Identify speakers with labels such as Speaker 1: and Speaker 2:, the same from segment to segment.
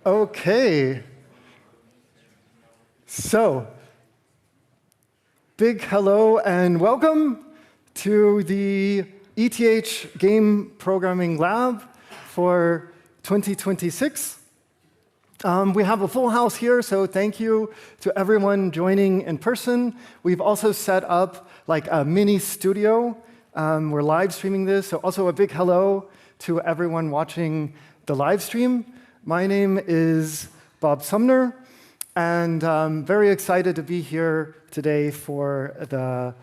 Speaker 1: Okay. So, big hello and welcome to the ETH Game Programming Lab for 2026. We have a full house here, so thank you to everyone joining in person. We've also set up like a mini studio. We're live streaming this, so also a big hello to everyone watching the live stream. My name is Bob Sumner, and I'm very excited to be here today for the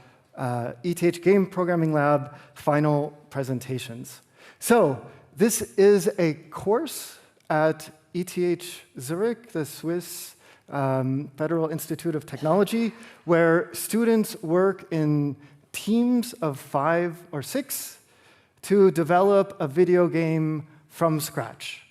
Speaker 1: ETH Game Programming Lab final presentations. So this is a course at ETH Zurich, the Swiss Federal Institute of Technology, where students work in teams of 5 or 6 to develop a video game from scratch.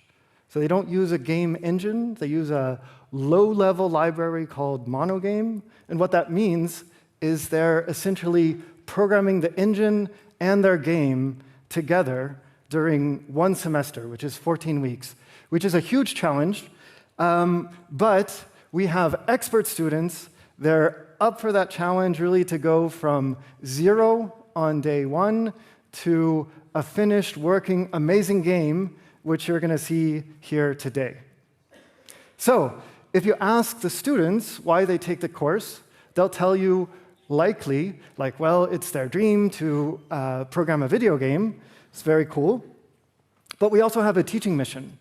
Speaker 1: So they don't use a game engine, they use a low-level library called monogame, and what that means is they're essentially programming the engine and their game together during one semester, which is 14 weeks, which is a huge challenge, but we have expert students. They're up for that challenge, really, to go from 0 on day 1 to a finished, working, amazing game, which you're going to see here today. So, if you ask the students why they take the course, they'll tell you likely, like, well, it's their dream to program a video game. It's very cool. But we also have a teaching mission,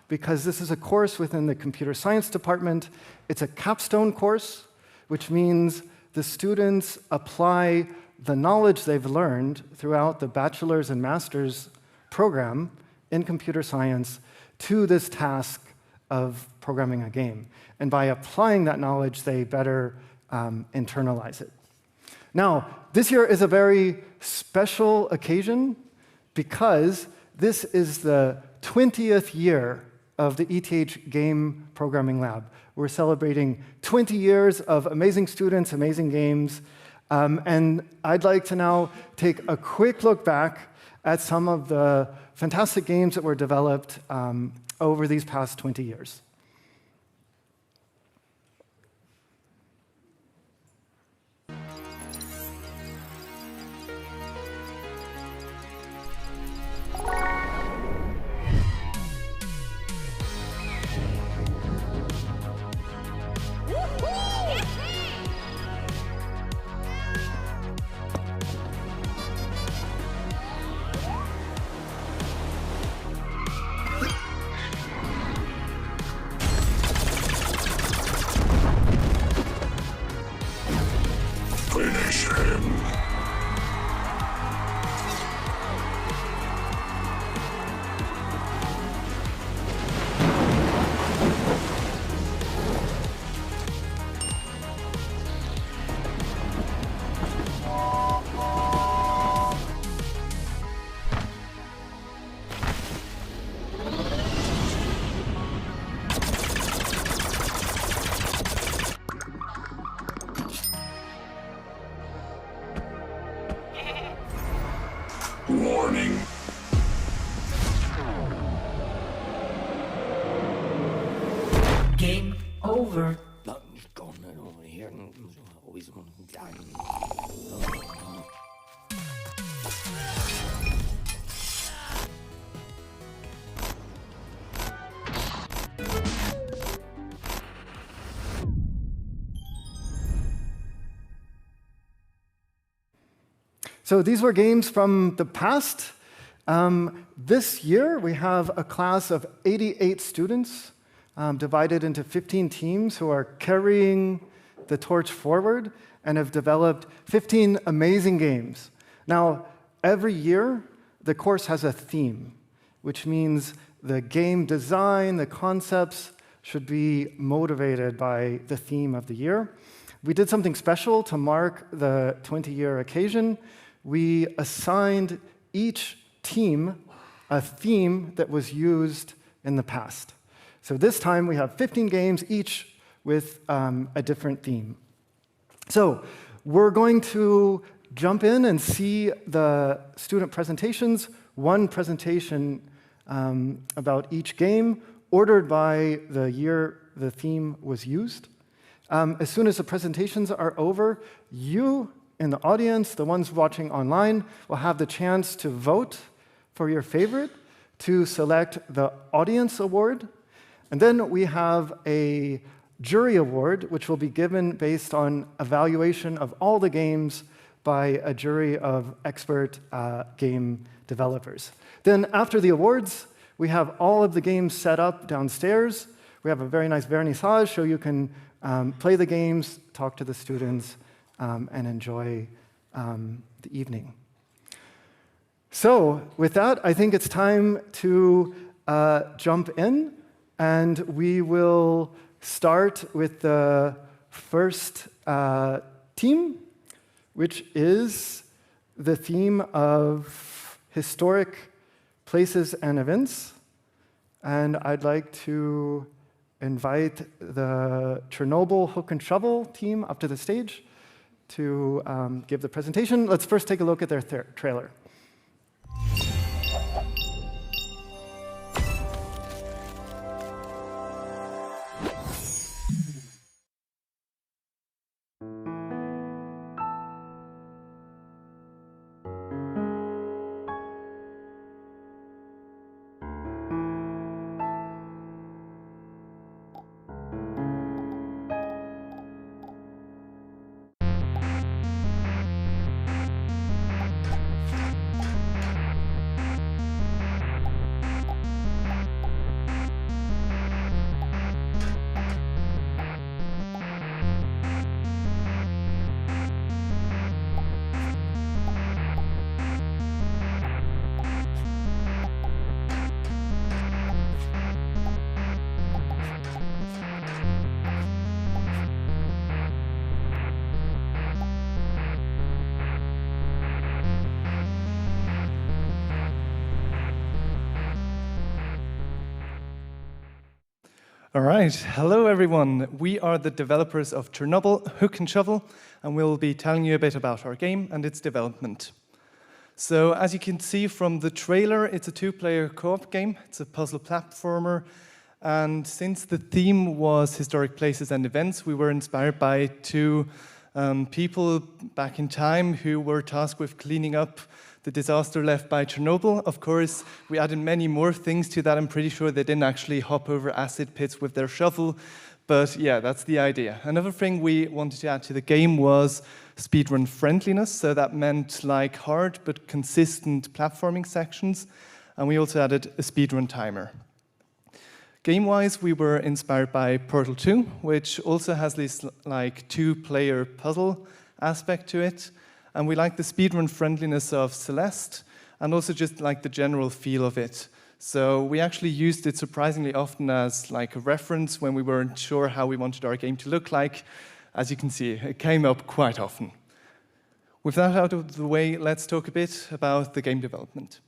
Speaker 1: because this is a course within the computer science department. It's a capstone course, which means the students apply the knowledge they've learned throughout the bachelor's and master's program in computer science to this task of programming a game. And by applying that knowledge, they better internalize it. Now, this year is a very special occasion because this is the 20th year of the ETH Game Programming Lab. We're celebrating 20 years of amazing students, amazing games, and I'd like to now take a quick look back at some of the fantastic games that were developed over these past 20 years.
Speaker 2: Warning.
Speaker 3: Game over.
Speaker 1: So these were games from the past. This year, we have a class of 88 students divided into 15 teams who are carrying the torch forward and have developed 15 amazing games. Now, every year, the course has a theme, which means the game design, the concepts should be motivated by the theme of the year. We did something special to mark the 20-year occasion. We assigned each team a theme that was used in the past. So this time we have 15 games, each with a different theme. So we're going to jump in and see the student presentations, one presentation about each game, ordered by the year the theme was used. As soon as the presentations are over, you in the audience, the ones watching online, will have the chance to vote for your favorite, to select the audience award. And then we have a jury award, which will be given based on evaluation of all the games by a jury of expert game developers. Then after the awards, we have all of the games set up downstairs. We have a very nice vernissage, so you can play the games, talk to the students, and enjoy the evening. So with that, I think it's time to jump in, and we will start with the first team, which is the theme of historic places and events. And I'd like to invite the Chernobyl Hook and Shovel team up to the stage to give the presentation. Let's first take a look at their trailer.
Speaker 3: All right, hello everyone. We are the developers of Chernobyl Hook and Shovel, and we'll be telling you a bit about our game and its development. So as you can see from the trailer, it's a two-player co-op game. It's a puzzle platformer, and since the theme was historic places and events, we were inspired by two people back in time who were tasked with cleaning up the disaster left by Chernobyl. Of course, we added many more things to that. I'm pretty sure they didn't actually hop over acid pits with their shovel, but yeah, that's the idea. Another thing we wanted to add to the game was speedrun friendliness, so that meant like hard but consistent platforming sections, and we also added a speedrun timer. Game-wise, we were inspired by Portal 2, which also has this like two-player puzzle aspect to it. And we like the speedrun friendliness of CEST, and also just like the general feel of it. So we actually used it surprisingly often as like a reference when we weren't sure how we wanted our game to look like. As you can see, it came up quite often. With that out of the way, let's talk a bit about the game development.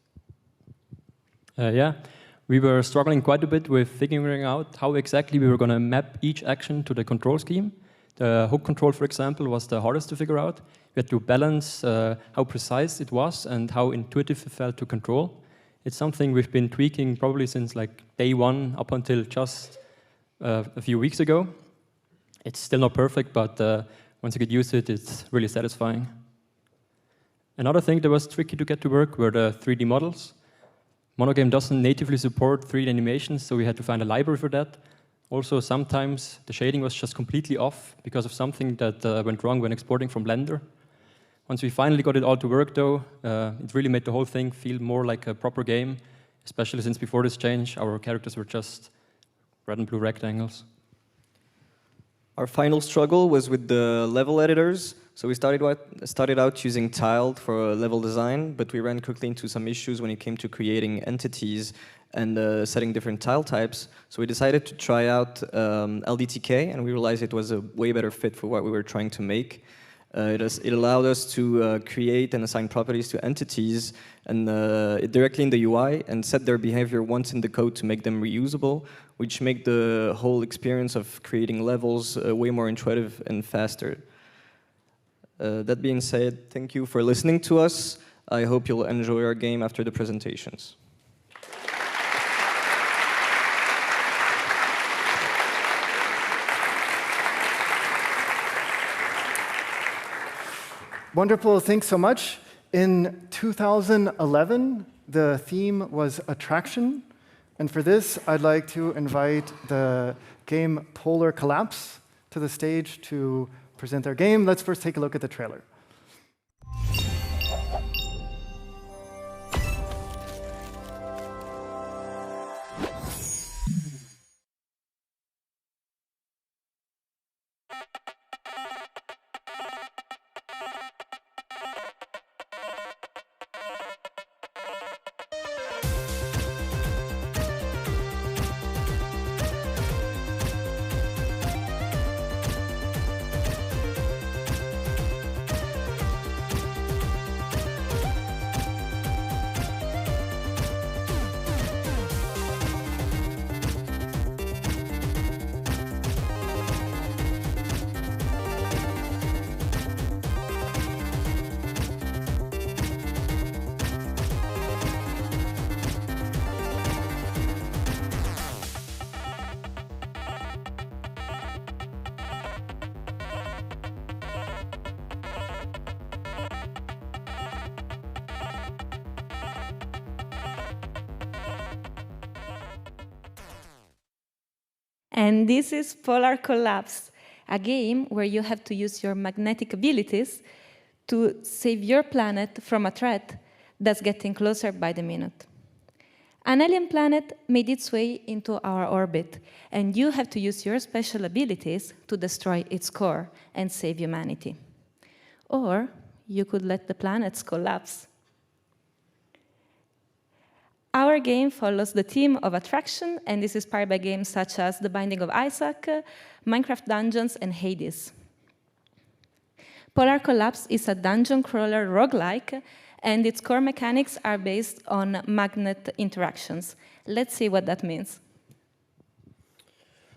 Speaker 4: Yeah, we were struggling quite a bit with figuring out how exactly we were going to map each action to the control scheme. The hook control, for example, was the hardest to figure out. We had to balance how precise it was and how intuitive it felt to control. It's something we've been tweaking probably since like day one up until just a few weeks ago. It's still not perfect, but once you get used to it, it's really satisfying. Another thing that was tricky to get to work were the 3D models. Monogame doesn't natively support 3D animations, so we had to find a library for that. Also, sometimes the shading was just completely off because of something that went wrong when exporting from Blender. Once we finally got it all to work, though, it really made the whole thing feel more like a proper game, especially since before this change, our characters were just red and blue rectangles.
Speaker 5: Our final struggle was with the level editors. So we started out using Tiled for level design, but we ran quickly into some issues when it came to creating entities and setting different tile types. So we decided to try out LDTK, and we realized it was a way better fit for what we were trying to make. It allowed us to create and assign properties to entities and directly in the UI and set their behavior once in the code to make them reusable, which make the whole experience of creating levels way more intuitive and faster. That being said, thank you for listening to us. I hope you'll enjoy our game after the presentations.
Speaker 1: Wonderful, thanks so much. In 2011, the theme was attraction. And for this, I'd like to invite the game Polar Collapse to the stage to present their game. Let's first take a look at the trailer.
Speaker 6: And this is Polar Collapse, a game where you have to use your magnetic abilities to save your planet from a threat that's getting closer by the minute. An alien planet made its way into our orbit, and you have to use your special abilities to destroy its core and save humanity. Or you could let the planets collapse. Our game follows the theme of attraction and is inspired by games such as The Binding of Isaac, Minecraft Dungeons, and Hades. Polar Collapse is a dungeon crawler roguelike, and its core mechanics are based on magnet interactions. Let's see what that means.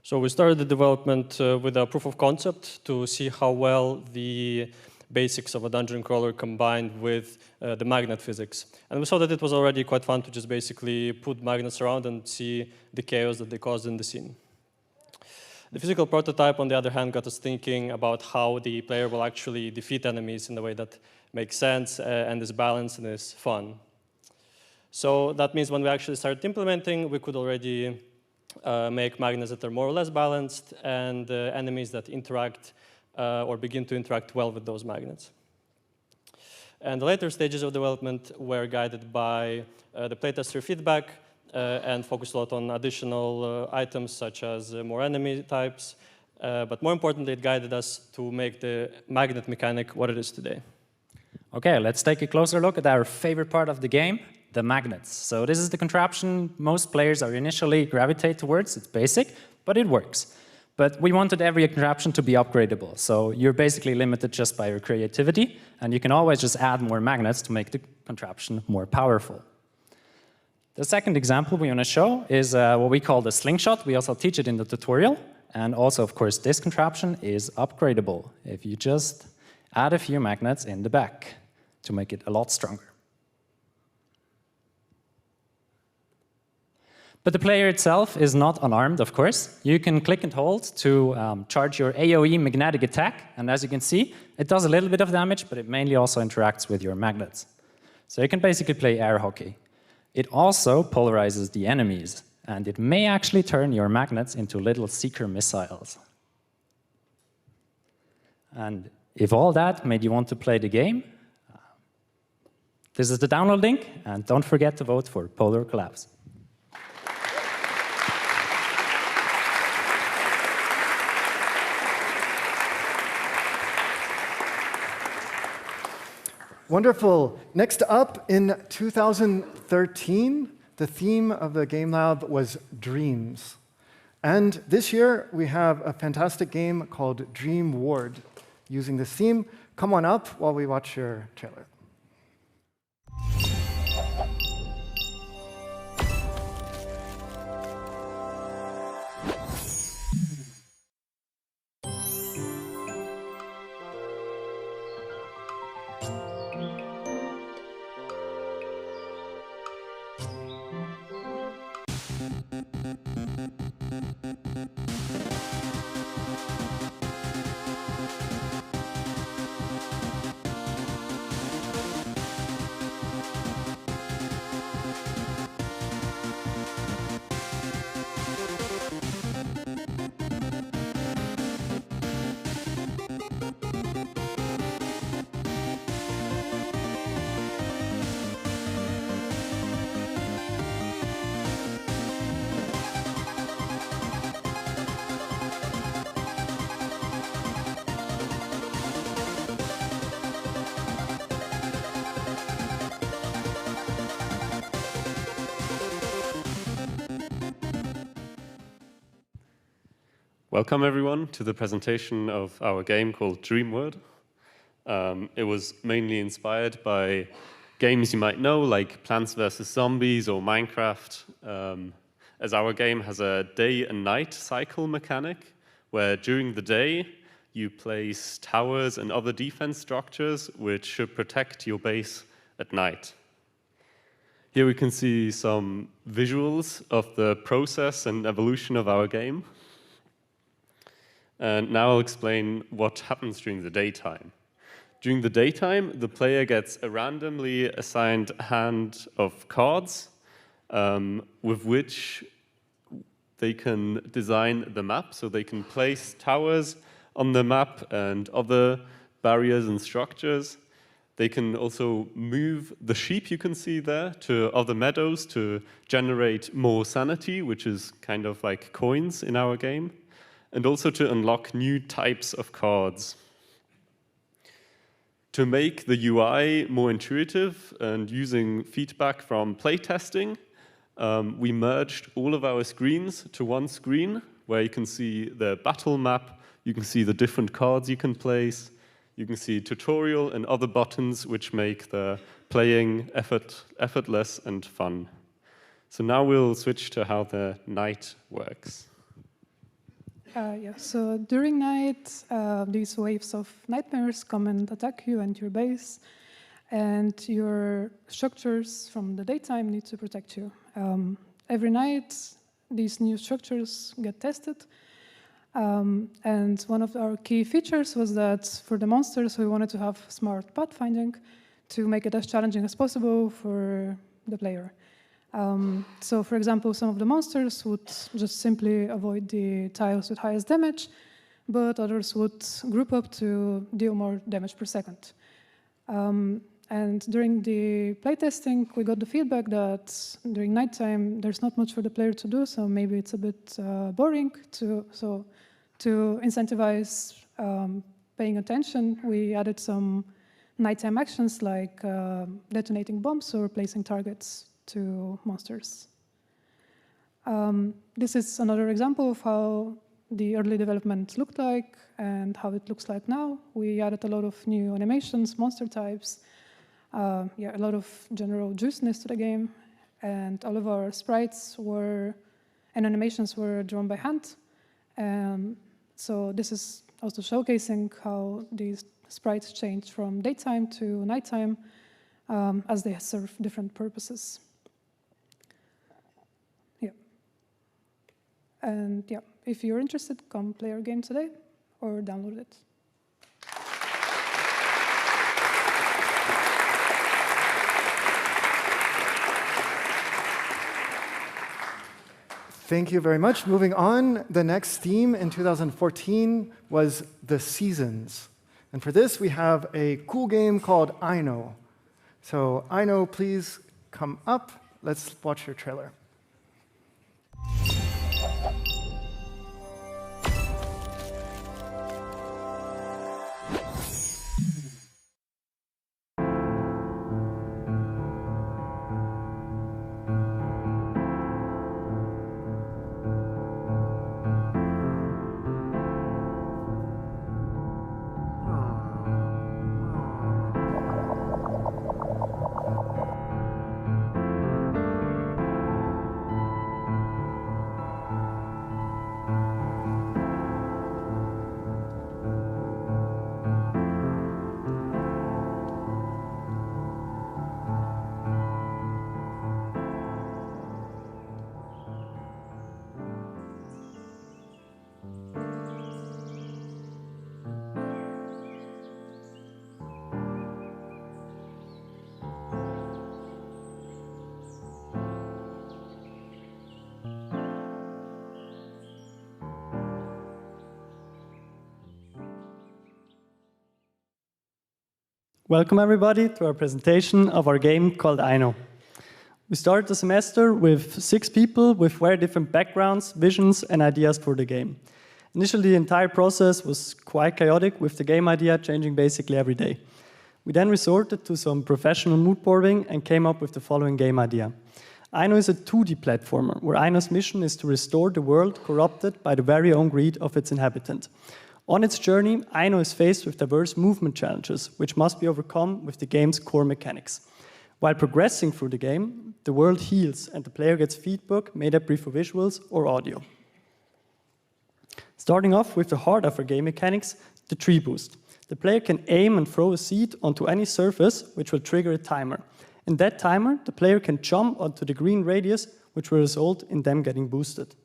Speaker 7: So we started the development with a proof of concept to see how well the basics of a dungeon crawler combined with the magnet physics. And we saw that it was already quite fun to just basically put magnets around and see the chaos that they caused in the scene. The physical prototype, on the other hand, got us thinking about how the player will actually defeat enemies in a way that makes sense and is balanced and is fun. So that means when we actually started implementing, we could already make magnets that are more or less balanced and enemies that interact or begin to interact well with those magnets. And the later stages of development were guided by the playtester feedback and focused a lot on additional items such as more enemy types. But more importantly, it guided us to make the magnet mechanic what it is today.
Speaker 8: Okay, let's take a closer look at our favorite part of the game, the magnets. So this is the contraption most players are initially gravitate towards. It's basic, but it works. But we wanted every contraption to be upgradable, so you're basically limited just by your creativity, and you can always just add more magnets to make the contraption more powerful. The second example we want to show is what we call the slingshot. We also teach it in the tutorial, and also, of course, this contraption is upgradable if you just add a few magnets in the back to make it a lot stronger. But the player itself is not unarmed, of course. You can click and hold to charge your AoE magnetic attack, and as you can see, it does a little bit of damage, but it mainly also interacts with your magnets. So you can basically play air hockey. It also polarizes the enemies, and it may actually turn your magnets into little seeker missiles. And if all that made you want to play the game, this is the download link, and don't forget to vote for Polar Collapse.
Speaker 1: Wonderful. Next up, in 2013, the theme of the Gamelab was dreams. And this year, we have a fantastic game called Dream Ward using this theme. Come on up while we watch your trailer.
Speaker 9: Welcome everyone to the presentation of our game called Dream World. It was mainly inspired by games you might know, like Plants vs. Zombies or Minecraft, as our game has a day and night cycle mechanic, where during the day you place towers and other defense structures which should protect your base at night. Here we can see some visuals of the process and evolution of our game. And now I'll explain what happens during the daytime. During the daytime, the player gets a randomly assigned hand of cards with which they can design the map. So they can place towers on the map and other barriers and structures. They can also move the sheep you can see there to other meadows to generate more sanity, which is kind of like coins in our game, and also to unlock new types of cards. To make the UI more intuitive and using feedback from playtesting, we merged all of our screens to one screen where you can see the battle map, you can see the different cards you can place, you can see tutorial and other buttons which make the playing effortless and fun. So now we'll switch to how the night works.
Speaker 10: So during night, these waves of nightmares come and attack you and your base, and your structures from the daytime need to protect you. Every night, these new structures get tested, and one of our key features was that for the monsters, we wanted to have smart pathfinding to make it as challenging as possible for the player. So, for example, some of the monsters would just simply avoid the tiles with highest damage, but others would group up to deal more damage per second. And during the playtesting, we got the feedback that during nighttime, there's not much for the player to do, so maybe it's a bit boring. So to incentivize paying attention, we added some nighttime actions like detonating bombs or placing targets to monsters. This is another example of how the early development looked like and how it looks like now. We added a lot of new animations, monster types, a lot of general juiciness to the game, and all of our sprites and animations were drawn by hand. So this is also showcasing how these sprites change from daytime to nighttime as they serve different purposes. And if you're interested, come play our game today or download it.
Speaker 1: Thank you very much. Moving on, the next theme in 2014 was the seasons. And for this, we have a cool game called I Know. So I Know, please come up. Let's watch your trailer.
Speaker 11: Welcome everybody to our presentation of our game called I Know. We started the semester with 6 people with very different backgrounds, visions, and ideas for the game. Initially, the entire process was quite chaotic, with the game idea changing basically every day. We then resorted to some professional mood boarding and came up with the following game idea. Aino is a 2D platformer, where Aino's mission is to restore the world corrupted by the very own greed of its inhabitant. On its journey, Aino is faced with diverse movement challenges, which must be overcome with the game's core mechanics. While progressing through the game, the world heals and the player gets feedback made up for visuals or audio. Starting off with the heart of our game mechanics, the tree boost. The player can aim and throw a seed onto any surface, which will trigger a timer. In that timer, the player can jump onto the green radius, which will result in them getting boosted.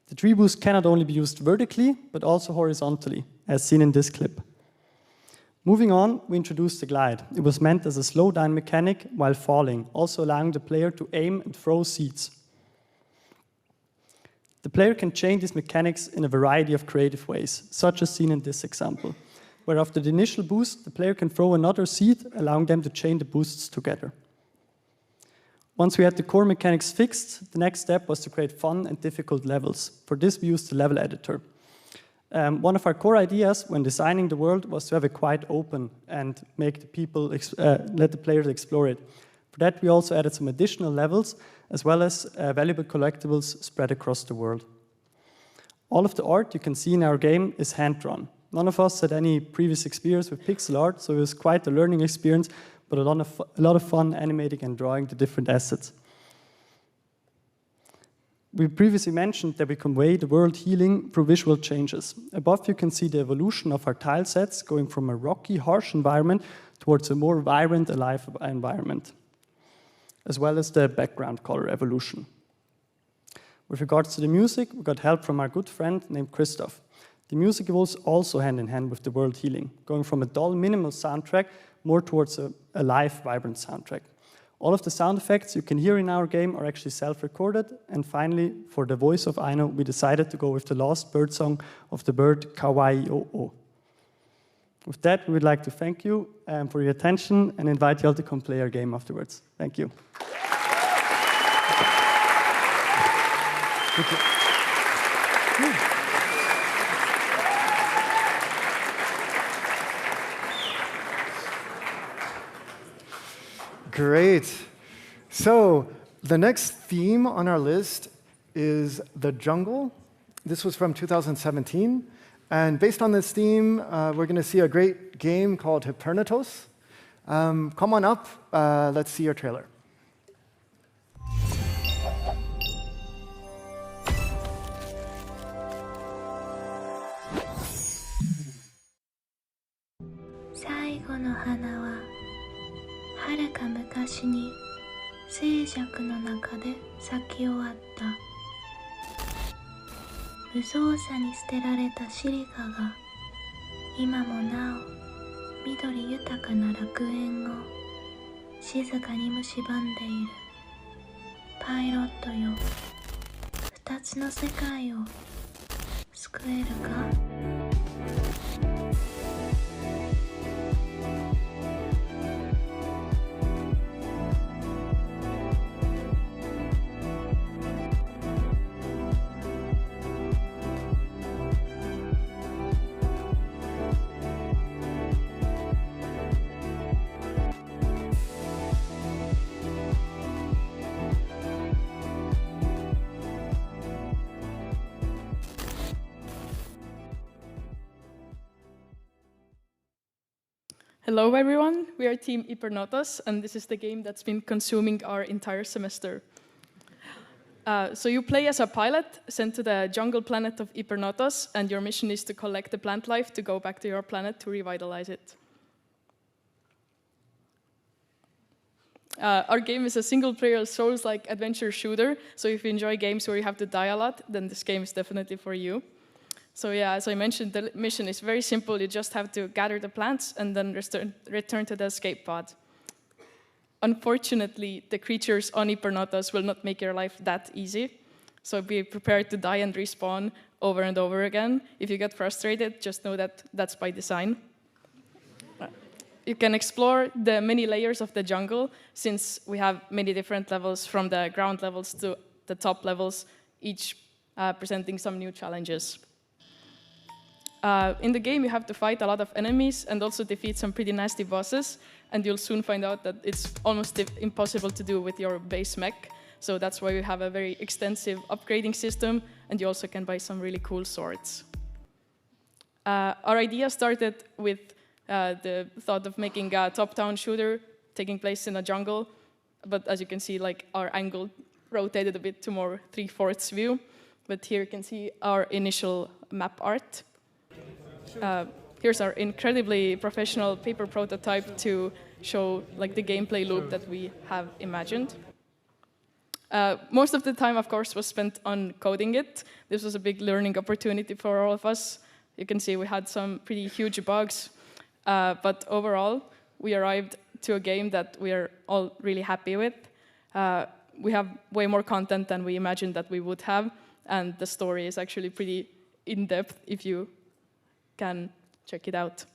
Speaker 11: The tree boost cannot only be used vertically, but also horizontally, as seen in this clip. Moving on, we introduced the glide. It was meant as a slow-down mechanic while falling, also allowing the player to aim and throw seeds. The player can change these mechanics in a variety of creative ways, such as seen in this example, where after the initial boost, the player can throw another seed, allowing them to chain the boosts together. Once we had the core mechanics fixed, the next step was to create fun and difficult levels. For this, we used the level editor. One of our core ideas when designing the world was to have it quite open and make the people let the players explore it. For that, we also added some additional levels, as well as valuable collectibles spread across the world. All of the art you can see in our game is hand-drawn. None of us had any previous experience with pixel art, so it was quite a learning experience, but a lot of fun animating and drawing the different assets. We previously mentioned that we convey the world healing through visual changes. Above, you can see the evolution of our tile sets going from a rocky, harsh environment towards a more vibrant, alive environment, as well as the background color evolution. With regards to the music, we got help from our good friend named Christoph. The music evolves also hand in hand with the world healing, going from a dull, minimal soundtrack more towards a live, vibrant soundtrack. All of the sound effects you can hear in our game are actually self-recorded. And finally, for the voice of Aino, we decided to go with the last bird song of the bird Kawaii-o-o. With that, we would like to thank you for your attention and invite you all to come play our game afterwards. Thank you. Thank you.
Speaker 1: Great. So the next theme on our list is the jungle. This was from 2017. And based on this theme, we're going to see a great game called Hypernatos. Come on up. Let's see your trailer.
Speaker 12: Hello everyone, we are Team Hypernatos, and this is the game that's been consuming our entire semester. So you play as a pilot sent to the jungle planet of Hypernatos, and your mission is to collect the plant life to go back to your planet to revitalize it. Our game is a single-player Souls-like adventure shooter, so if you enjoy games where you have to die a lot, then this game is definitely for you. So yeah, as I mentioned, the mission is very simple. You just have to gather the plants and then return to the escape pod. Unfortunately, the creatures on Hypernatos will not make your life that easy. So be prepared to die and respawn over and over again. If you get frustrated, just know that that's by design. You can explore the many layers of the jungle, since we have many different levels from the ground levels to the top levels, each presenting some new challenges. In the game, you have to fight a lot of enemies and also defeat some pretty nasty bosses, and you'll soon find out that it's almost impossible to do with your base mech. So that's why we have a very extensive upgrading system, and you also can buy some really cool swords. Our idea started with the thought of making a top-down shooter taking place in a jungle, but as you can see, like our angle rotated a bit to more 3/4 view. But here you can see our initial map art. Here's our incredibly professional paper prototype to show like the gameplay loop that we have imagined. Most of the time, of course, was spent on coding it. This was a big learning opportunity for all of us. You can see we had some pretty huge bugs, but overall, we arrived to a game that we are all really happy with. We have way more content than we imagined that we would have, and the story is actually pretty in-depth if you can check it out.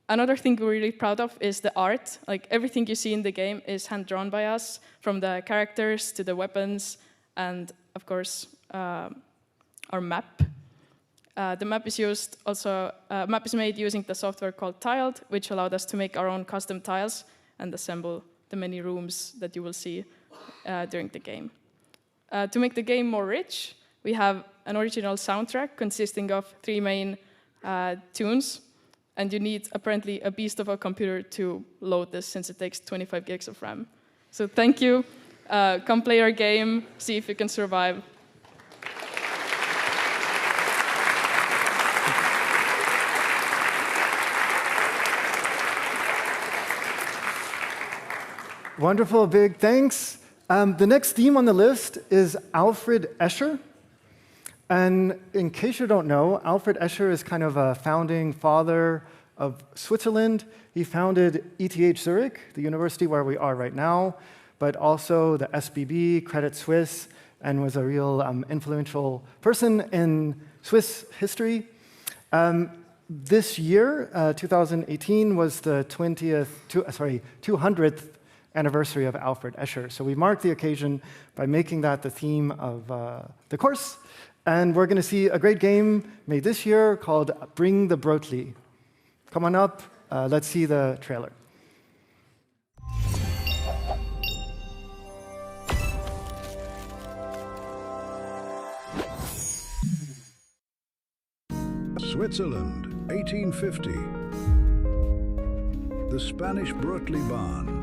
Speaker 12: Another thing we're really proud of is the art. Like everything you see in the game is hand-drawn by us, from the characters to the weapons, and of course, our map. The map is made using the software called Tiled, which allowed us to make our own custom tiles and assemble the many rooms that you will see during the game. To make the game more rich, we have an original soundtrack consisting of 3 main tunes, and you need apparently a beast of a computer to load this, since it takes 25 gigs of RAM. So thank you. Come play our game, see if you can survive.
Speaker 1: Wonderful, big thanks. The next theme on the list is Alfred Escher. And in case you don't know, Alfred Escher is kind of a founding father of Switzerland. He founded ETH Zurich, the university where we are right now, but also the SBB, Credit Suisse, and was a real influential person in Swiss history. This year, 2018, was the 200th anniversary of Alfred Escher. So we marked the occasion by making that the theme of the course. And we're going to see a great game made this year called Bring the Brotli. Come on up. Let's see the trailer.
Speaker 13: Switzerland, 1850. The Spanish Brotli barn.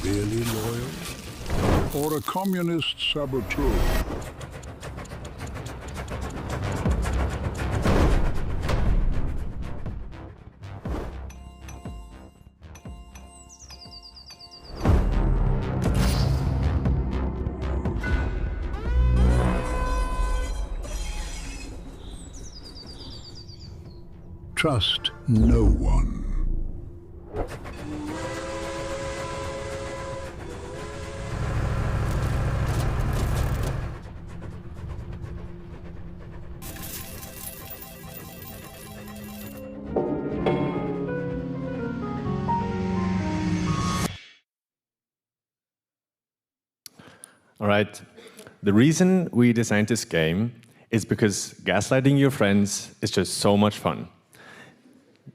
Speaker 13: Really loyal? Or a communist saboteur? Trust no one.
Speaker 14: All right. The reason we designed this game is because gaslighting your friends is just so much fun.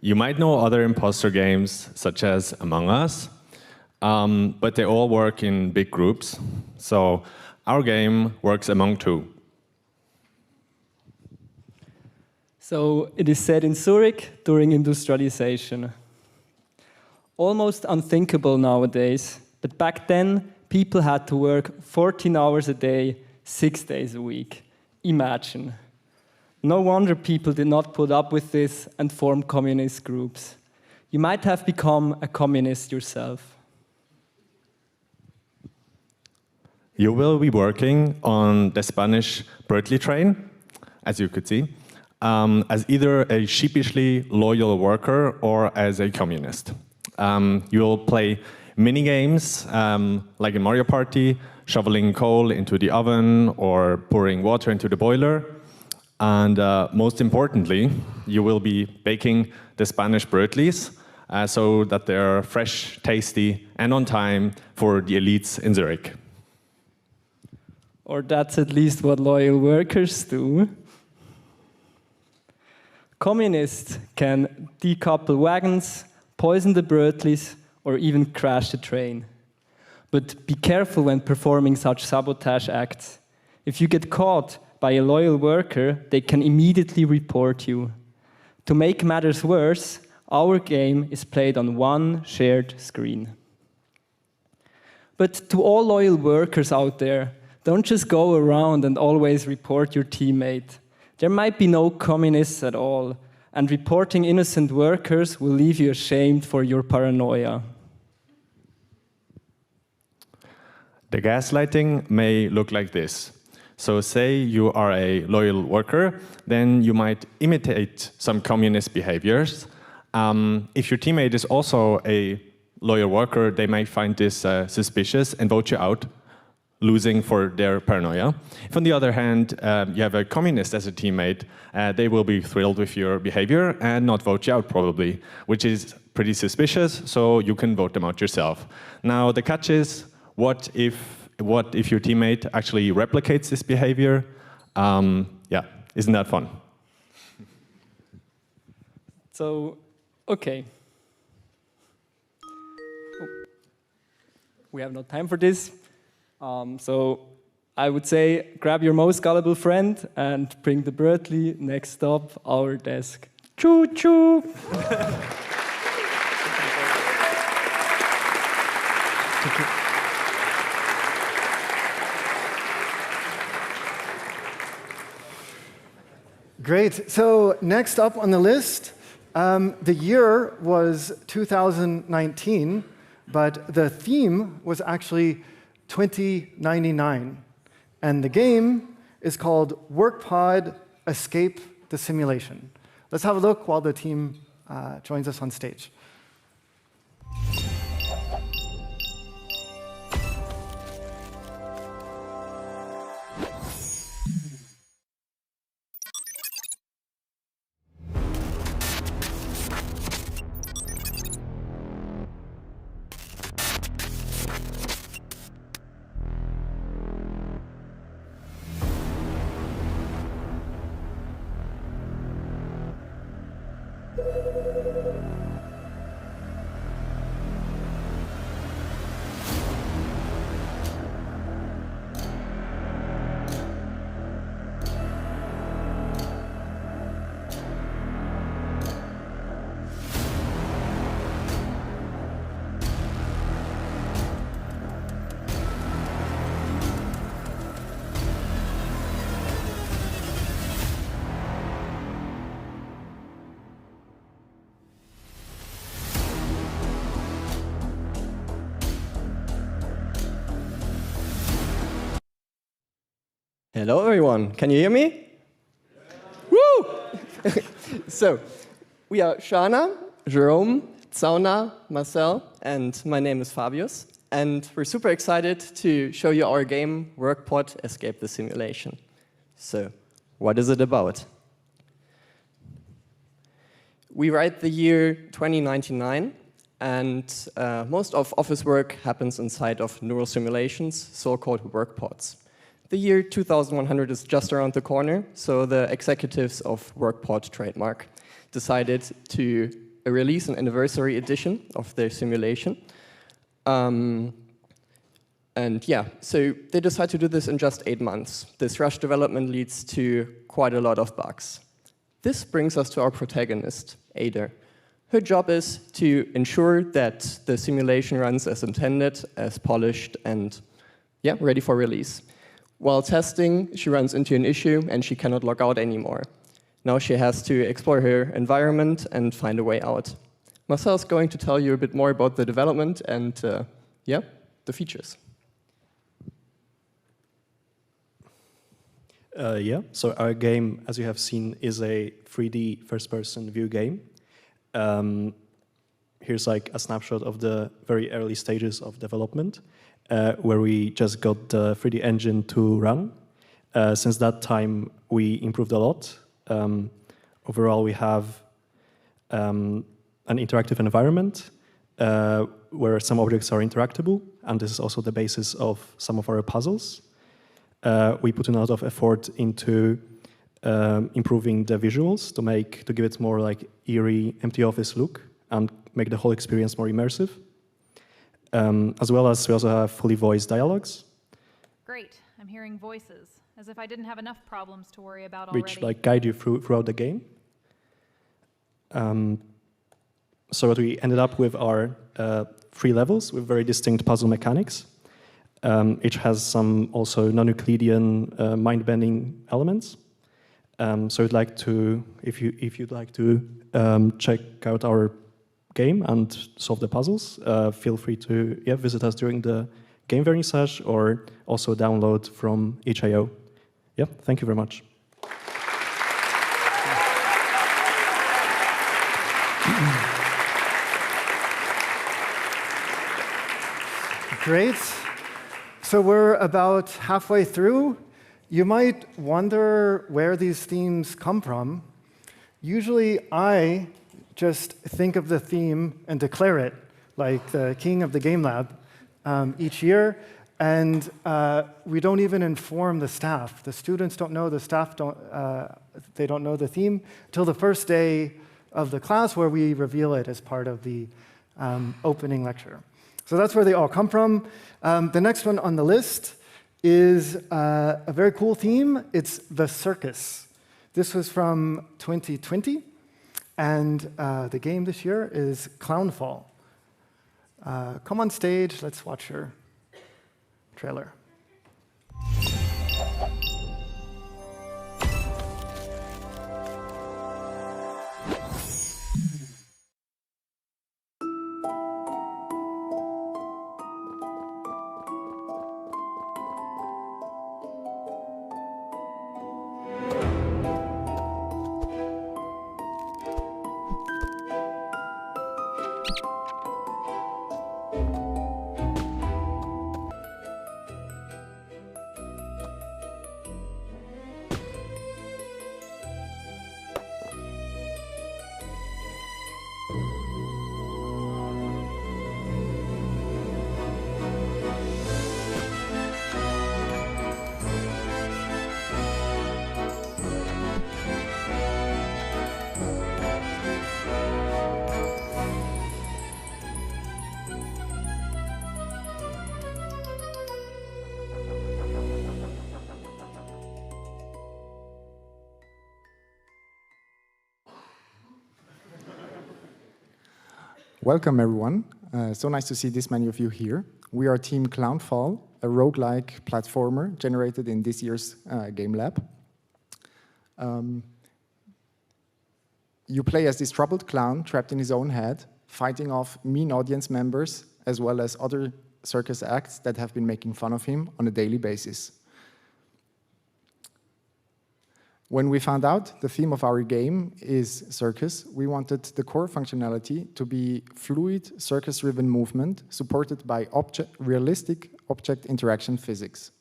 Speaker 14: You might know other imposter games, such as Among Us, but they all work in big groups. So our game works among 2.
Speaker 11: So it is set in Zurich during industrialization. Almost unthinkable nowadays, but back then, people had to work 14 hours a day, 6 days a week. Imagine. No wonder people did not put up with this and formed communist groups. You might have become a communist yourself.
Speaker 14: You will be working on the Spanish Brotli train, as you could see, as either a sheepishly loyal worker or as a communist. You will play mini-games, like in Mario Party, shoveling coal into the oven or pouring water into the boiler. And most importantly, you will be baking the Spanish Brotlis, so that they're fresh, tasty, and on time for the elites in Zurich.
Speaker 11: Or that's at least what loyal workers do. Communists can decouple wagons, poison the Brötlis, or even crash the train. But be careful when performing such sabotage acts. If you get caught by a loyal worker, they can immediately report you. To make matters worse, our game is played on one shared screen. But to all loyal workers out there, don't just go around and always report your teammate. There might be no communists at all, and reporting innocent workers will leave you ashamed for your paranoia.
Speaker 14: The gaslighting may look like this. So say you are a loyal worker, then you might imitate some communist behaviors. If your teammate is also a loyal worker, they might find this suspicious and vote you out, losing for their paranoia. If on the other hand, you have a communist as a teammate, they will be thrilled with your behavior and not vote you out probably, which is pretty suspicious, so you can vote them out yourself. Now the catch is, what if your teammate actually replicates this behavior? Yeah, isn't that fun?
Speaker 11: So, okay. We have no time for this. So I would say grab your most gullible friend and bring the Brötli next up our desk. Choo choo!
Speaker 1: Great. So next up on the list, the year was 2019, but the theme was actually 2099. And the game is called WorkPod Escape the Simulation. Let's have a look while the team joins us on stage.
Speaker 5: Hello, everyone. Can you hear me? Woo! So, we are Shana, Jerome, Zauna, Marcel, and my name is Fabius. And we're super excited to show you our game, WorkPod Escape the Simulation. So, what is it about? We write the year 2099, and most of office work happens inside of neural simulations, so-called workpods. The year 2100 is just around the corner, so the executives of WorkPod trademark decided to release an anniversary edition of their simulation. And yeah, so they decided to do this in just 8 months. This rush development leads to quite a lot of bugs. This brings us to our protagonist, Ada. Her job is to ensure that the simulation runs as intended, as polished, and yeah, ready for release. While testing, she runs into an issue and she cannot log out anymore. Now she has to explore her environment and find a way out. Marcel's going to tell you a bit more about the development and yeah, the features.
Speaker 15: Yeah, so our game, as you have seen, is a 3D first-person view game. Here's like a snapshot of the very early stages of development, where we just got the 3D engine to run. Since that time, we improved a lot. Overall, we have an interactive environment where some objects are interactable, and this is also the basis of some of our puzzles. We put a lot of effort into improving the visuals to give it more like eerie, empty office look and make the whole experience more immersive. As well as we also have fully voiced dialogues.
Speaker 16: Great, I'm hearing voices, as if I didn't have enough problems to worry about already.
Speaker 15: Which like guide you throughout the game. So what we ended up with are 3 levels with very distinct puzzle mechanics. Each has some also non-Euclidean mind-bending elements. So I'd like to, if you'd like to check out our game and solve the puzzles, feel free to visit us during the game Vernissage or also download from itch.io. Thank you very much.
Speaker 1: Great. So we're about halfway through. You might wonder where these themes come from. Usually I just think of the theme and declare it, like the king of the Gamelab, each year. And we don't even inform the staff. The students don't know, the staff they don't know the theme until the first day of the class where we reveal it as part of the opening lecture. So that's where they all come from. The next one on the list is a very cool theme. It's the circus. This was from 2020, and the game this year is Clownfall. Come on stage, let's watch your trailer.
Speaker 17: Welcome, everyone. So nice to see this many of you here. We are Team Clownfall, a roguelike platformer generated in this year's Gamelab. You play as this troubled clown trapped in his own head, fighting off mean audience members, as well as other circus acts that have been making fun of him on a daily basis. When we found out the theme of our game is circus, we wanted the core functionality to be fluid, circus-driven movement supported by realistic object interaction physics.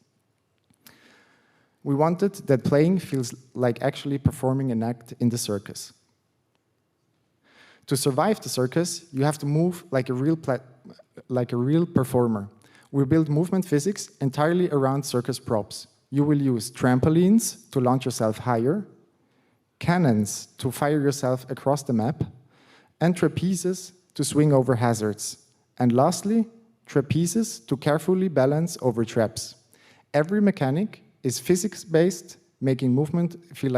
Speaker 17: We wanted that playing feels like actually performing an act in the circus. To survive the circus, you have to move like a real performer. We build movement physics entirely around circus props. You will use trampolines to launch yourself higher, cannons to fire yourself across the map, and trapezes to swing over hazards. And lastly, trapezes to carefully balance over traps. Every mechanic is physics-based, making movement feel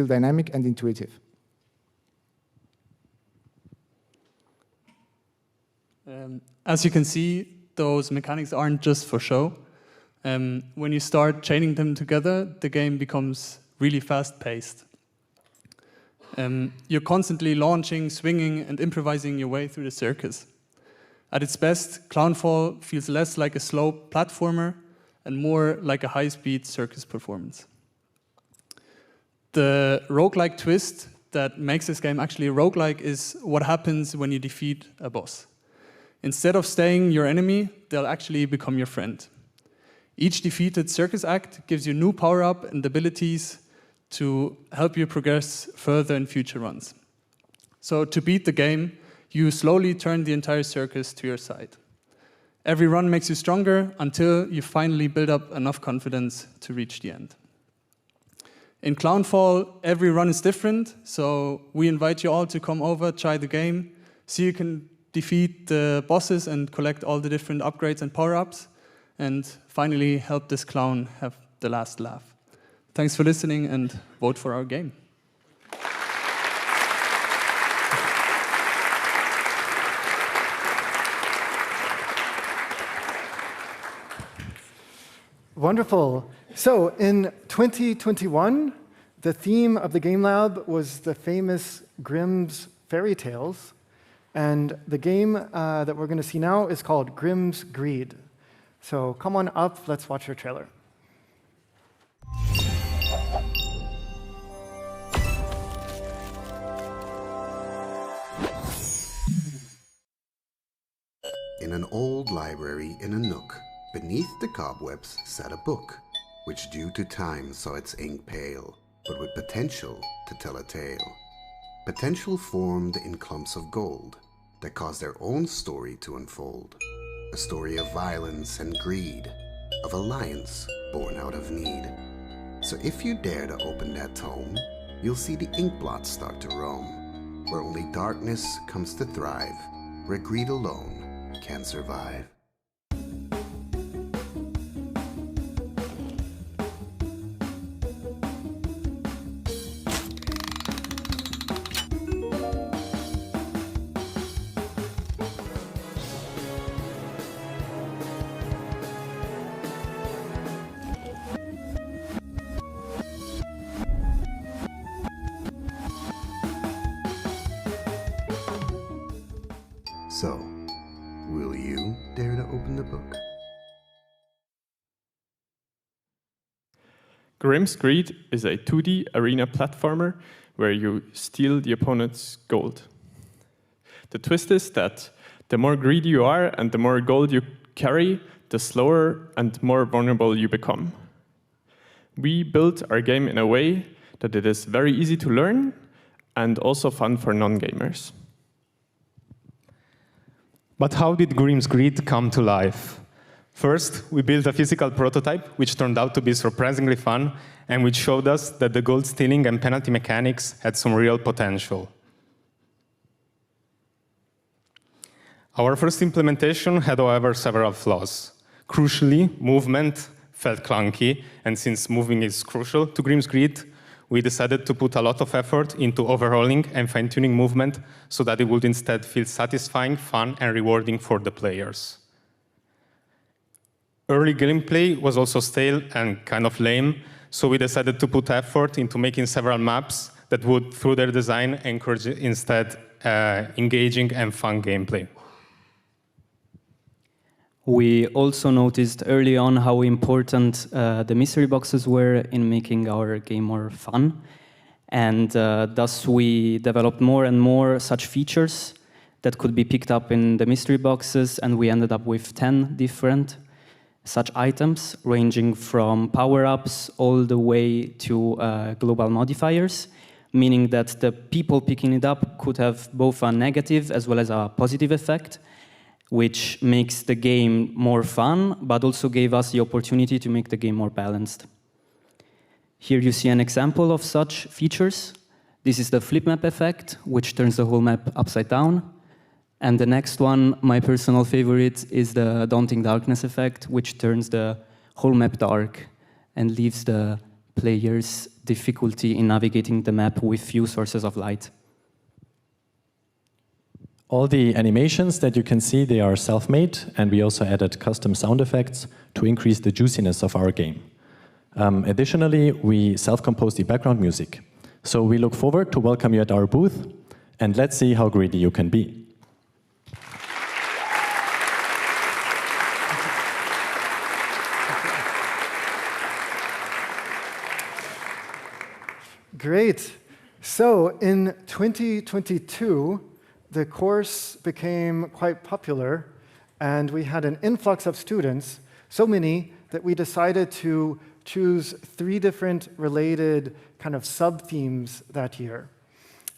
Speaker 17: dynamic and intuitive.
Speaker 18: As you can see, those mechanics aren't just for show. When you start chaining them together, the game becomes really fast-paced. You're constantly launching, swinging, and improvising your way through the circus. At its best, Clownfall feels less like a slow platformer and more like a high-speed circus performance. The roguelike twist that makes this game actually a roguelike is what happens when you defeat a boss. Instead of staying your enemy, they'll actually become your friend. Each defeated circus act gives you new power-up and abilities to help you progress further in future runs. So to beat the game, you slowly turn the entire circus to your side. Every run makes you stronger until you finally build up enough confidence to reach the end. In Clownfall, every run is different, so we invite you all to come over, try the game, see you can defeat the bosses and collect all the different upgrades and power-ups, and finally help this clown have the last laugh. Thanks for listening and vote for our game.
Speaker 1: Wonderful. So in 2021, the theme of the Gamelab was the famous Grimm's fairy tales. And the game that we're going to see now is called Grimm's Greed. So come on up, let's watch your trailer.
Speaker 19: In an old library in a nook, beneath the cobwebs sat a book, which due to time saw its ink pale, but with potential to tell a tale. Potential formed in clumps of gold that caused their own story to unfold. A story of violence and greed, of alliance born out of need. So if you dare to open that tome, you'll see the ink blots start to roam, where only darkness comes to thrive, where greed alone can survive. So, will you dare to open the book?
Speaker 20: Grimm's Greed is a 2D arena platformer where you steal the opponent's gold. The twist is that the more greedy you are and the more gold you carry, the slower and more vulnerable you become. We built our game in a way that it is very easy to learn and also fun for non-gamers.
Speaker 21: But how did Grimm's Greed come to life? First, we built a physical prototype, which turned out to be surprisingly fun, and which showed us that the gold stealing and penalty mechanics had some real potential. Our first implementation had, however, several flaws. Crucially, movement felt clunky, and since moving is crucial to Grimm's Greed, we decided to put a lot of effort into overhauling and fine-tuning movement so that it would instead feel satisfying, fun, and rewarding for the players. Early gameplay was also stale and kind of lame, so we decided to put effort into making several maps that would, through their design, encourage instead engaging and fun gameplay.
Speaker 4: We also noticed early on how important the mystery boxes were in making our game more fun. And thus we developed more and more such features that could be picked up in the mystery boxes, and we ended up with 10 different such items, ranging from power-ups all the way to global modifiers, meaning that the people picking it up could have both a negative as well as a positive effect, which makes the game more fun, but also gave us the opportunity to make the game more balanced. Here you see an example of such features. This is the flip map effect, which turns the whole map upside down. And the next one, my personal favorite, is the daunting darkness effect, which turns the whole map dark and leaves the players difficulty in navigating the map with few sources of light.
Speaker 15: All the animations that you can see, they are self-made, and we also added custom sound effects to increase the juiciness of our game. Additionally, we self-composed the background music. So we look forward to welcome you at our booth, and let's see how greedy you can be.
Speaker 1: Great. So in 2022, the course became quite popular, and we had an influx of students, so many that we decided to choose 3 different related kind of sub-themes that year.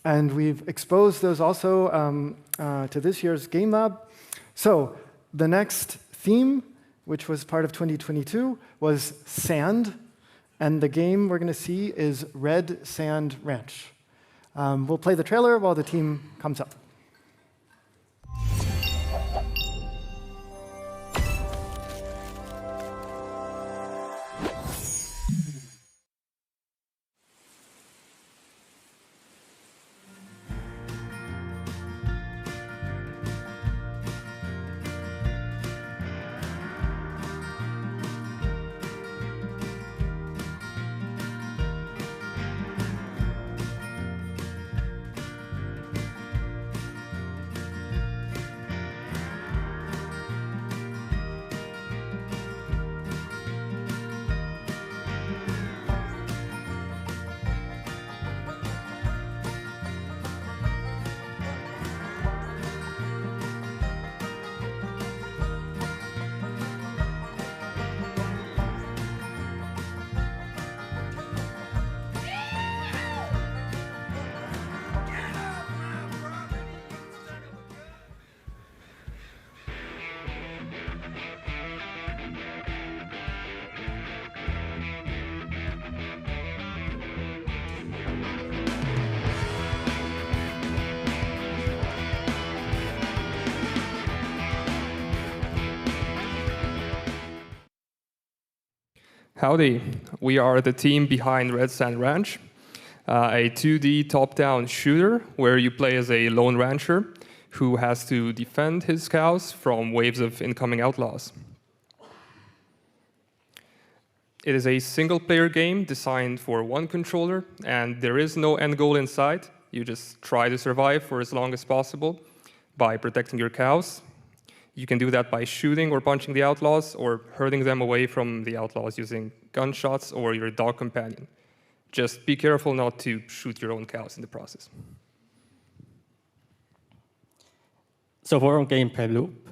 Speaker 1: And we've exposed those also to this year's Gamelab. So the next theme, which was part of 2022, was sand. And the game we're going to see is Red Sand Ranch. We'll play the trailer while the team comes up.
Speaker 2: Howdy, we are the team behind Red Sand Ranch, a 2D top-down shooter where you play as a lone rancher who has to defend his cows from waves of incoming outlaws. It is a single-player game designed for one controller, and there is no end goal in sight. You just try to survive for as long as possible by protecting your cows. You can do that by shooting or punching the outlaws or herding them away from the outlaws using gunshots or your dog companion. Just be careful not to shoot your own cows in the process.
Speaker 22: So for our gameplay loop,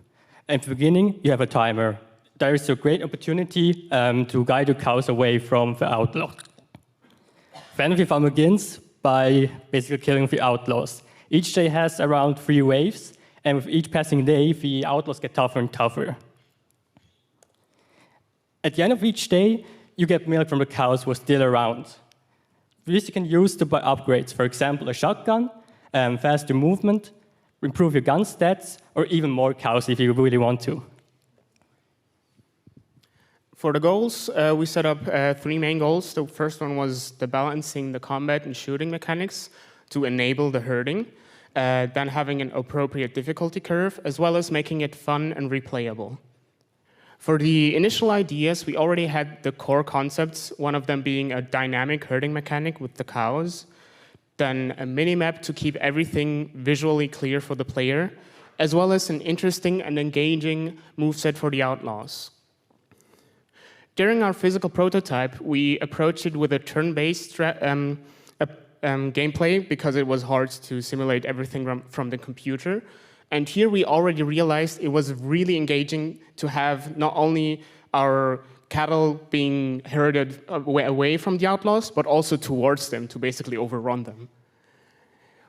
Speaker 22: at the beginning, you have a timer. There is a great opportunity to guide your cows away from the outlaw. Then the fun begins by basically killing the outlaws. Each day has around 3 waves, and with each passing day, the outlaws get tougher and tougher. At the end of each day, you get milk from the cows who are still around. This you can use to buy upgrades, for example, a shotgun, faster movement, improve your gun stats, or even more cows if you really want to.
Speaker 23: For the goals, we set up 3 main goals. The first one was the balancing the combat and shooting mechanics to enable the herding. Then having an appropriate difficulty curve, as well as making it fun and replayable. For the initial ideas, we already had the core concepts, one of them being a dynamic herding mechanic with the cows, then a mini-map to keep everything visually clear for the player, as well as an interesting and engaging moveset for the outlaws. During our physical prototype, we approached it with a turn-based gameplay because it was hard to simulate everything from the computer. And here we already realized it was really engaging to have not only our cattle being herded away from the outlaws, but also towards them to basically overrun them.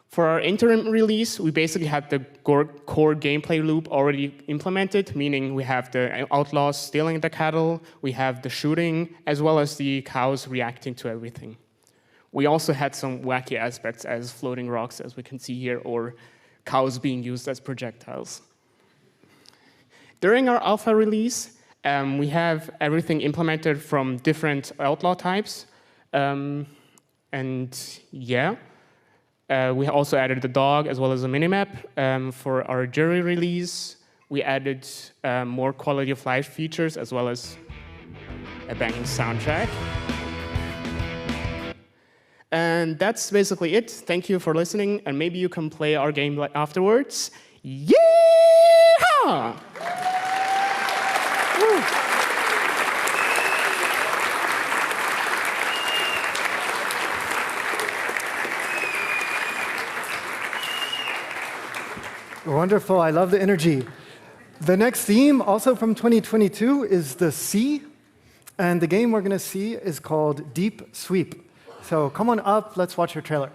Speaker 23: For our interim release, we basically had the core gameplay loop already implemented, meaning we have the outlaws stealing the cattle, we have the shooting, as well as the cows reacting to everything. We also had some wacky aspects as floating rocks, as we can see here, or cows being used as projectiles. During our alpha release, we have everything implemented from different outlaw types. We also added the dog as well as a minimap. For our jury release, we added more quality of life features as well as a banging soundtrack. And that's basically it. Thank you for listening, and maybe you can play our game afterwards. Yeehaw!
Speaker 1: Wonderful, I love the energy. The next theme, also from 2022, is the sea. And the game we're going to see is called Deep Sweep. So come on up, let's watch your trailer.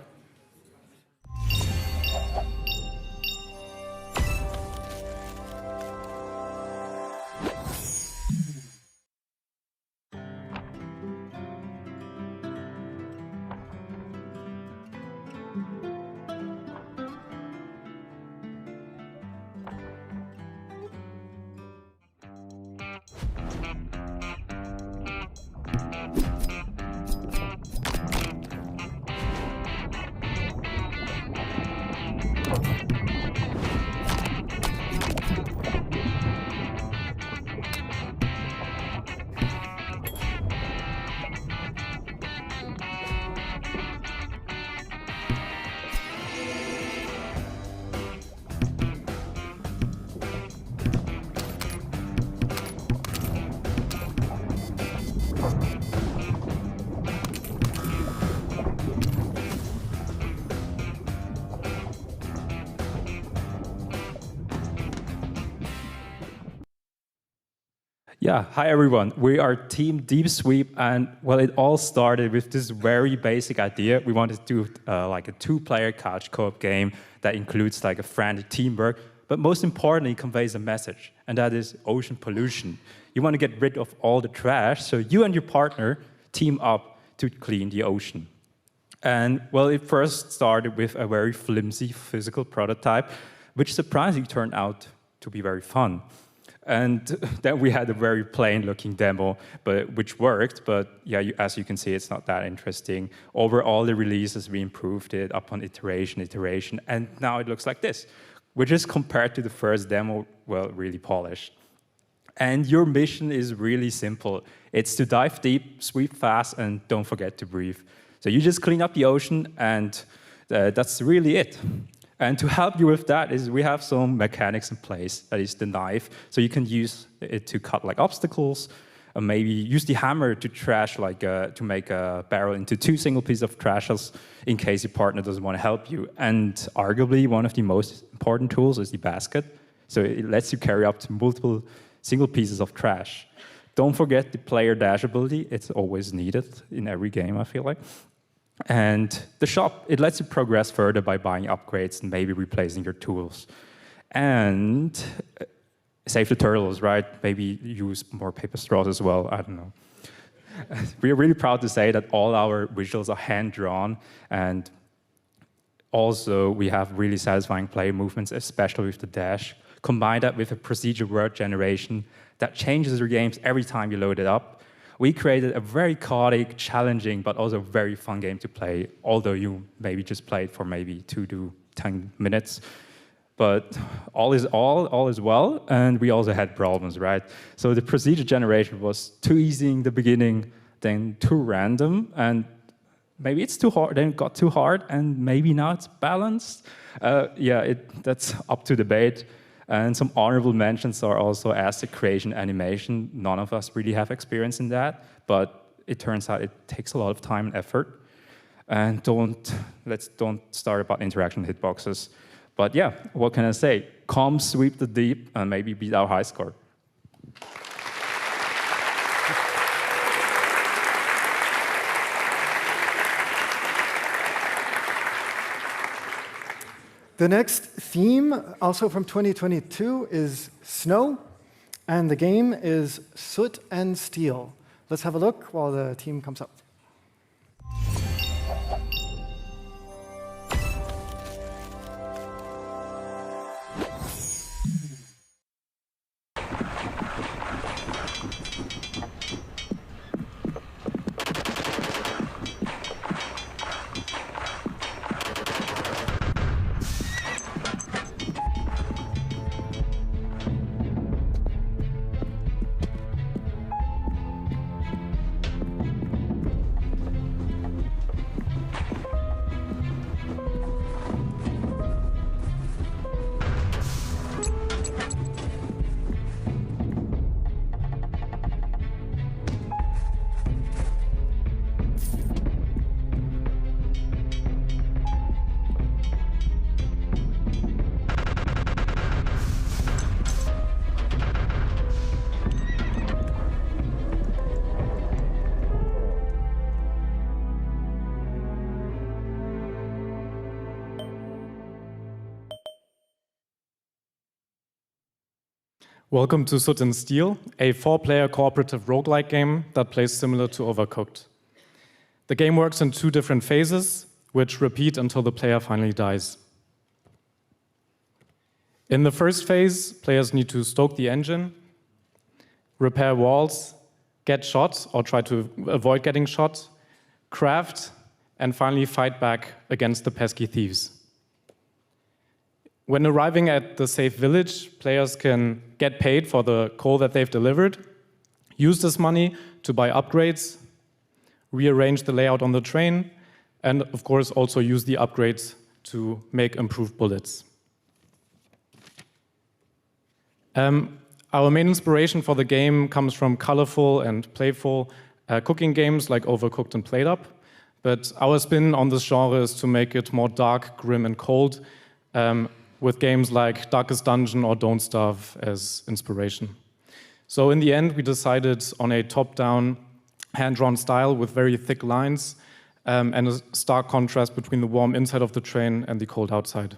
Speaker 3: Yeah, hi everyone. We are Team Deep Sweep, and well, it all started with this very basic idea. We wanted to do like a two-player couch co-op game that includes like a frantic teamwork, but most importantly, conveys a message, and that is ocean pollution. You want to get rid of all the trash, so you and your partner team up to clean the ocean. And well, it first started with a very flimsy physical prototype, which surprisingly turned out to be very fun. And then we had a very plain-looking demo, which worked. But yeah, as you can see, it's not that interesting. Over all the releases, we improved it upon iteration, and now it looks like this, which is compared to the first demo, well, really polished. And your mission is really simple. It's to dive deep, sweep fast, and don't forget to breathe. So you just clean up the ocean, and that's really it. And to help you with that is we have some mechanics in place. That is the knife, so you can use it to cut like obstacles, or maybe use the hammer to trash to make a barrel into two single pieces of trashes in case your partner doesn't want to help you. And arguably one of the most important tools is the basket, so it lets you carry up to multiple single pieces of trash. Don't forget the player dash ability. It's always needed in every game, I feel like. And the shop, it lets you progress further by buying upgrades and maybe replacing your tools. And save the turtles, right? Maybe use more paper straws as well, I don't know. We are really proud to say that all our visuals are hand-drawn, and also we have really satisfying player movements, especially with the dash. Combine that with a procedure word generation that changes your games every time you load it up. We created a very chaotic, challenging, but also very fun game to play, although you maybe just played for maybe 2 to 10 minutes. But all is well, and we also had problems, right? So the procedure generation was too easy in the beginning, then too random, and maybe it's too hard, then it got too hard, and maybe now it's balanced. That's up to debate. And some honorable mentions are also asset creation animation. None of us really have experience in that, but it turns out it takes a lot of time and effort. And let's don't start about interaction hitboxes. But yeah, what can I say? Come sweep the deep and maybe beat our high score.
Speaker 1: The next theme, also from 2022, is snow, and the game is Soot and Steel. Let's have a look while the team comes up.
Speaker 6: Welcome to Soot and Steel, a 4-player cooperative roguelike game that plays similar to Overcooked. The game works in 2 different phases, which repeat until the player finally dies. In the first phase, players need to stoke the engine, repair walls, get shot or try to avoid getting shot, craft, and finally fight back against the pesky thieves. When arriving at the safe village, players can get paid for the coal that they've delivered, use this money to buy upgrades, rearrange the layout on the train, and of course also use the upgrades to make improved bullets. Our main inspiration for the game comes from colorful and playful cooking games like Overcooked and PlateUp, but our spin on this genre is to make it more dark, grim, and cold, with games like Darkest Dungeon or Don't Starve as inspiration. So in the end, we decided on a top-down, hand-drawn style with very thick lines and a stark contrast between the warm inside of the train and the cold outside.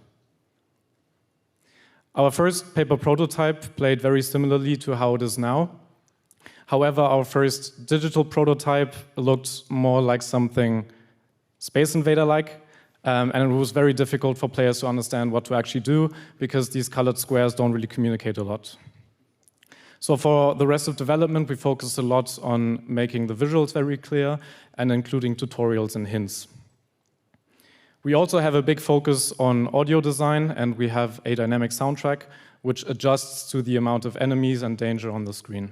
Speaker 6: Our first paper prototype played very similarly to how it is now. However, our first digital prototype looked more like something Space Invader-like, and it was very difficult for players to understand what to actually do because these colored squares don't really communicate a lot. So for the rest of development, we focused a lot on making the visuals very clear and including tutorials and hints. We also have a big focus on audio design, and we have a dynamic soundtrack which adjusts to the amount of enemies and danger on the screen.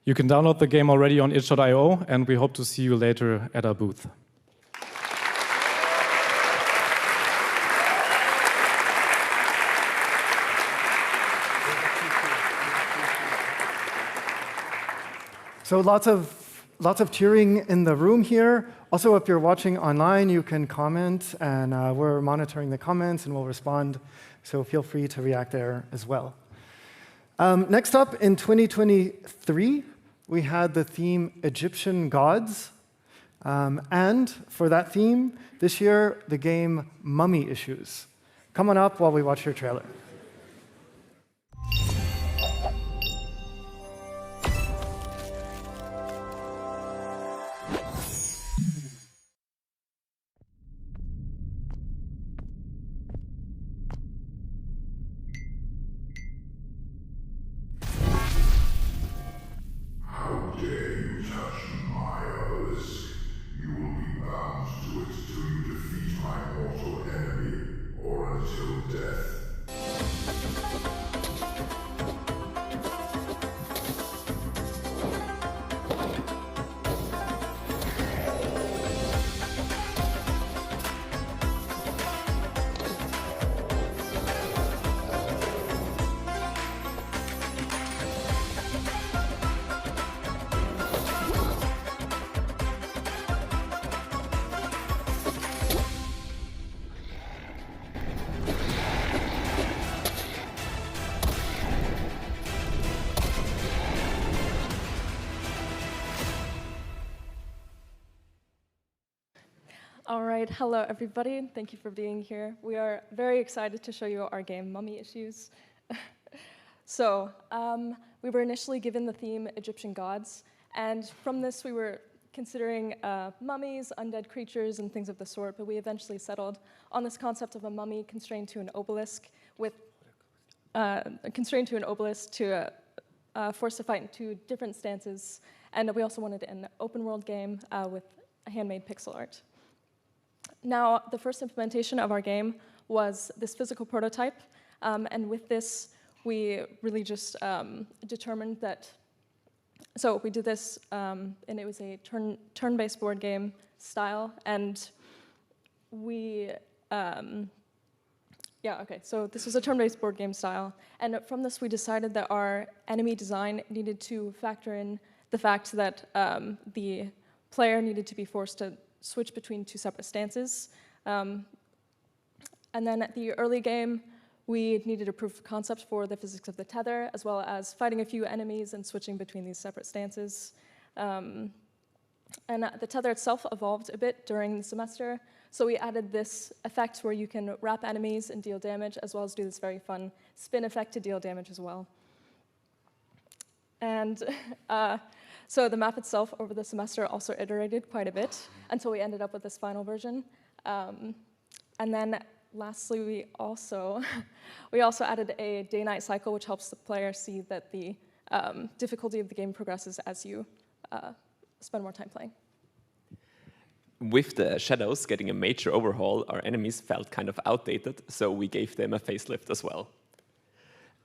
Speaker 6: You can download the game already on itch.io, and we hope to see you later at our booth.
Speaker 1: So lots of cheering in the room here. Also, if you're watching online, you can comment, and we're monitoring the comments, and we'll respond. So feel free to react there as well. Next up, in 2023, we had the theme Egyptian Gods. And for that theme, this year, the game Mummy Issues. Come on up while we watch your trailer.
Speaker 7: All right, hello everybody. Thank you for being here. We are very excited to show you our game, Mummy Issues. So, we were initially given the theme Egyptian Gods, and from this we were considering mummies, undead creatures, and things of the sort, but we eventually settled on this concept of a mummy constrained to an obelisk to force to fight in two different stances, and we also wanted an open world game with handmade pixel art. Now, the first implementation of our game was this physical prototype, and with this, we really just determined that, so we did this, and it was a turn-based board game style, and we, so this was a turn-based board game style, and from this we decided that our enemy design needed to factor in the fact that the player needed to be forced to switch between two separate stances. And then at the early game, we needed a proof of concept for the physics of the tether, as well as fighting a few enemies and switching between these separate stances. And the tether itself evolved a bit during the semester, so we added this effect where you can wrap enemies and deal damage, as well as do this very fun spin effect to deal damage as well. And so the map itself over the semester also iterated quite a bit until we ended up with this final version. And then lastly, we also added a day-night cycle, which helps the player see that the difficulty of the game progresses as you spend more time playing.
Speaker 8: With the shadows getting a major overhaul, our enemies felt kind of outdated, so we gave them a facelift as well.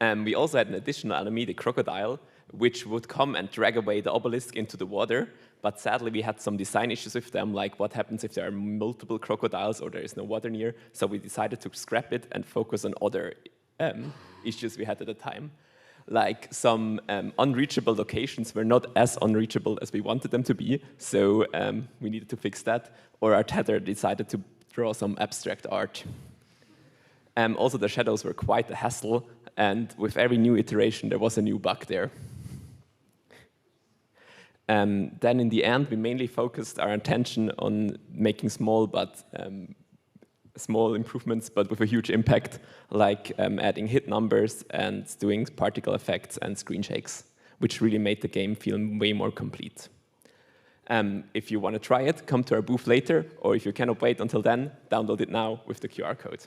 Speaker 8: We also had an additional enemy, the crocodile, which would come and drag away the obelisk into the water, but sadly we had some design issues with them, like what happens if there are multiple crocodiles or there is no water near, so we decided to scrap it and focus on other issues we had at the time. Like some unreachable locations were not as unreachable as we wanted them to be, so we needed to fix that, or our tether decided to draw some abstract art. Also, the shadows were quite a hassle, and with every new iteration, there was a new bug there. Then in the end, we mainly focused our attention on making small improvements, but with a huge impact, like adding hit numbers and doing particle effects and screen shakes, which really made the game feel way more complete. If you want to try it, come to our booth later, or if you cannot wait until then, download it now with the QR code.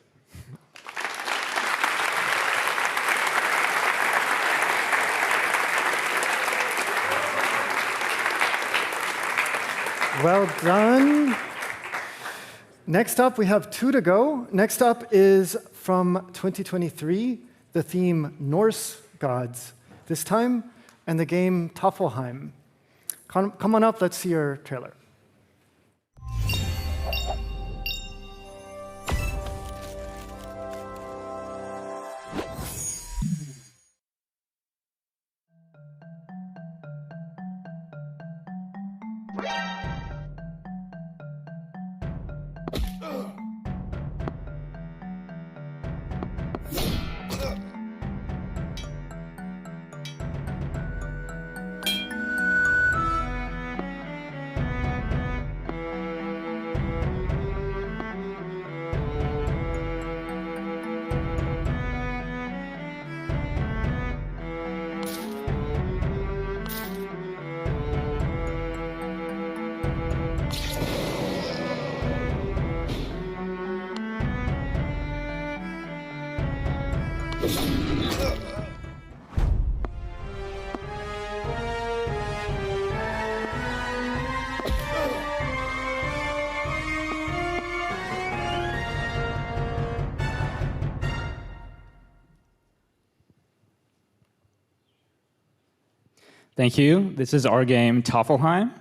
Speaker 1: Well done. Next up, we have 2 to go. Next up is from 2023, the theme Norse gods this time, and the game Tafelheim. Come on up, let's see your trailer.
Speaker 9: Thank you. This is our game, Tafelheim.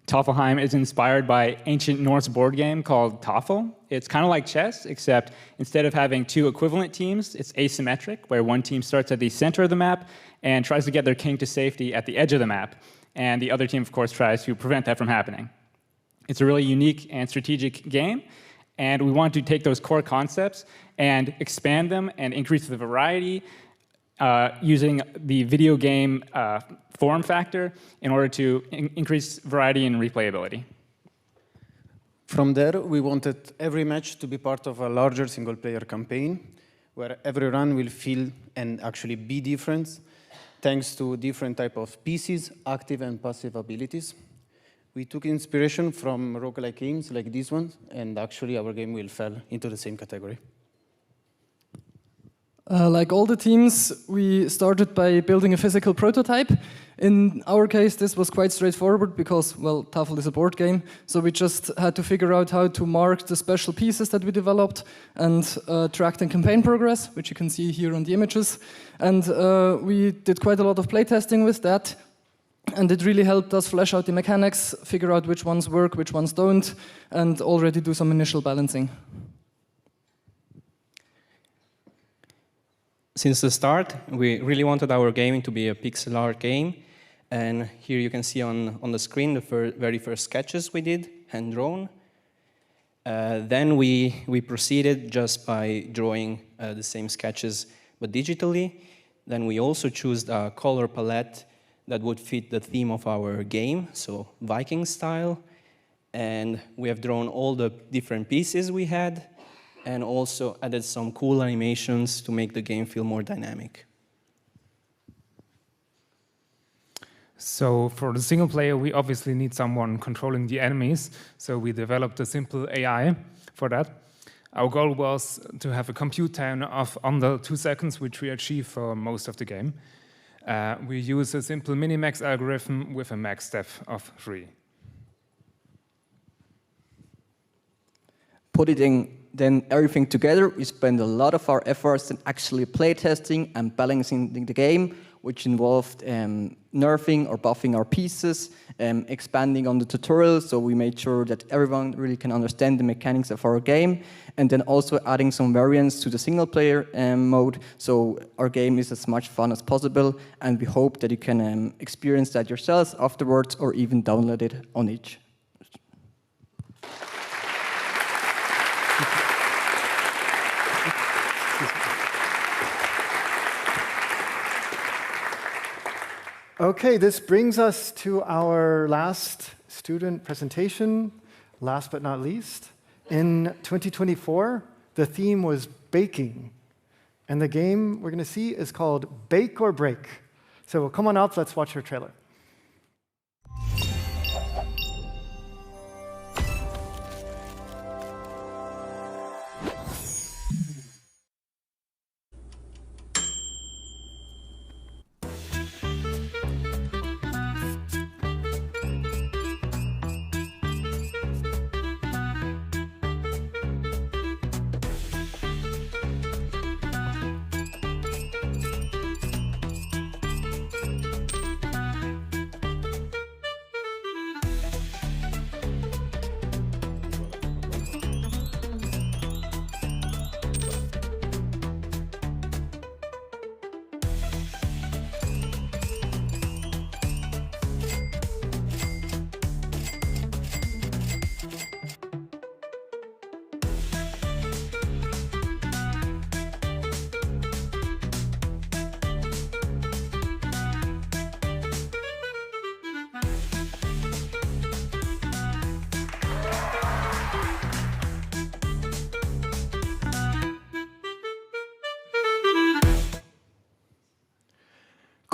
Speaker 9: Tafelheim is inspired by ancient Norse board game called Tafel. It's kind of like chess, except instead of having 2 equivalent teams, it's asymmetric, where one team starts at the center of the map and tries to get their king to safety at the edge of the map. And the other team, of course, tries to prevent that from happening. It's a really unique and strategic game, and we want to take those core concepts and expand them and increase the variety using the video game form factor in order to increase variety and replayability.
Speaker 10: From there, we wanted every match to be part of a larger single-player campaign, where every run will feel and actually be different, thanks to different type of pieces, active and passive abilities. We took inspiration from roguelike games like this one, and actually our game will fall into the same category.
Speaker 12: Like all the teams, we started by building a physical prototype. In our case, this was quite straightforward because, well, Tafel is a board game, so we just had to figure out how to mark the special pieces that we developed and track the campaign progress, which you can see here on the images. And we did quite a lot of playtesting with that, and it really helped us flesh out the mechanics, figure out which ones work, which ones don't, and already do some initial balancing.
Speaker 22: Since the start, we really wanted our game to be a pixel art game. And here you can see on the screen the very first sketches we did, hand-drawn. Then we proceeded just by drawing the same sketches, but digitally. Then we also chose a color palette that would fit the theme of our game, so Viking style. And we have drawn all the different pieces we had, and also added some cool animations to make the game feel more dynamic.
Speaker 24: So for the single player, we obviously need someone controlling the enemies, so we developed a simple AI for that. Our goal was to have a compute time of under 2 seconds, which we achieve for most of the game. We use a simple minimax algorithm with a max depth of 3.
Speaker 25: Then everything together, we spend a lot of our efforts in actually playtesting and balancing the game, which involved nerfing or buffing our pieces, expanding on the tutorial, so we made sure that everyone really can understand the mechanics of our game, and then also adding some variants to the single player mode, so our game is as much fun as possible, and we hope that you can experience that yourselves afterwards or even download it on itch.
Speaker 1: Okay, this brings us to our last student presentation, last but not least. In 2024, the theme was baking. And the game we're going to see is called Bake or Break. So come on up, let's watch your trailer.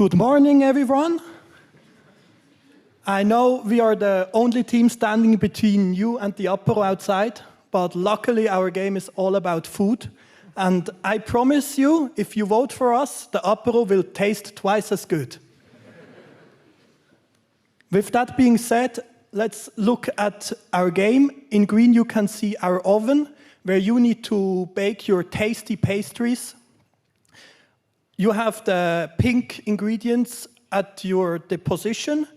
Speaker 5: Good morning, everyone. I know we are the only team standing between you and the Apéro outside, but luckily our game is all about food. And I promise you, if you vote for us, the Apéro will taste twice as good. With that being said, let's look at our game. In green, you can see our oven, where you need to bake your tasty pastries. You have the pink ingredients at your disposition,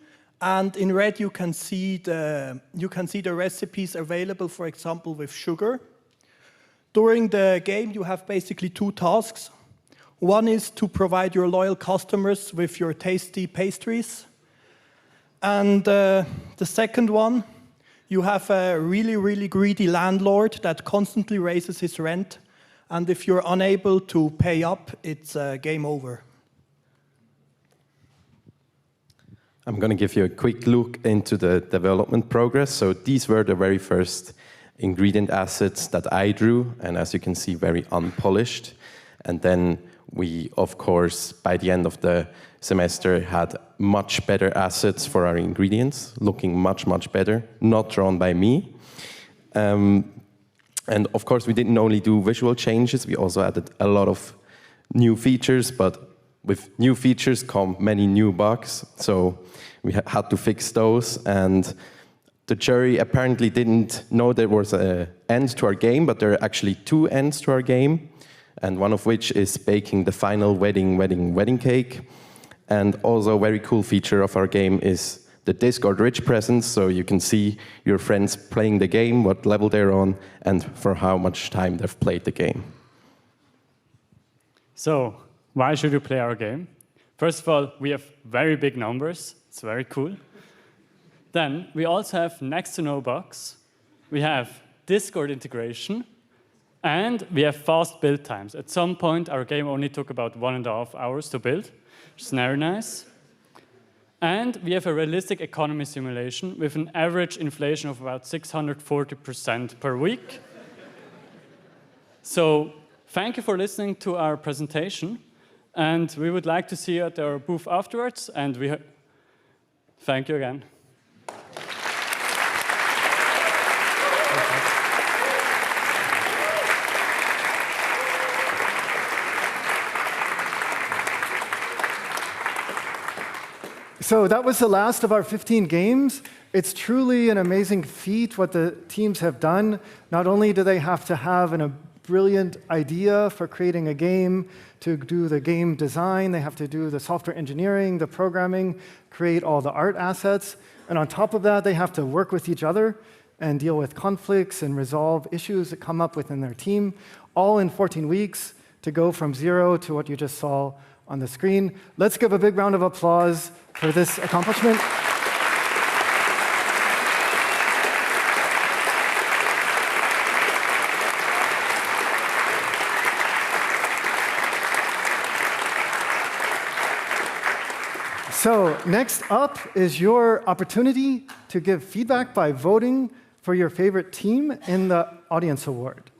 Speaker 5: and in red you can see the recipes available, for example, with sugar. During the game, you have basically two tasks. One is to provide your loyal customers with your tasty pastries, and the second one, you have a really, really greedy landlord that constantly raises his rent. And if you're unable to pay up, it's game over.
Speaker 11: I'm going to give you a quick look into the development progress. So these were the very first ingredient assets that I drew, and as you can see, very unpolished. And then we, of course, by the end of the semester, had much better assets for our ingredients, looking much, much better, not drawn by me. And of course, we didn't only do visual changes, we also added a lot of new features, but with new features come many new bugs, so we had to fix those. And the jury apparently didn't know there was an end to our game, but there are actually two ends to our game, and one of which is baking the final wedding cake. And also a very cool feature of our game is the Discord rich presence, so you can see your friends playing the game, what level they're on, and for how much time they've played the game.
Speaker 13: So, why should you play our game? First of all, we have very big numbers. It's very cool. Then, we also have next to no bugs. We have Discord integration, and we have fast build times. At some point, our game only took about 1.5 hours to build, which is very nice. And we have a realistic economy simulation with an average inflation of about 640% per week. So thank you for listening to our presentation. And we would like to see you at our booth afterwards. And thank you again.
Speaker 1: So that was the last of our 15 games. It's truly an amazing feat what the teams have done. Not only do they have to have an brilliant idea for creating a game, to do the game design. They have to do the software engineering, the programming, create all the art assets. And on top of that, they have to work with each other and deal with conflicts and resolve issues that come up within their team, all in 14 weeks to go from 0 to what you just saw on the screen. Let's give a big round of applause for this accomplishment. So next up is your opportunity to give feedback by voting for your favorite team in the Audience Award.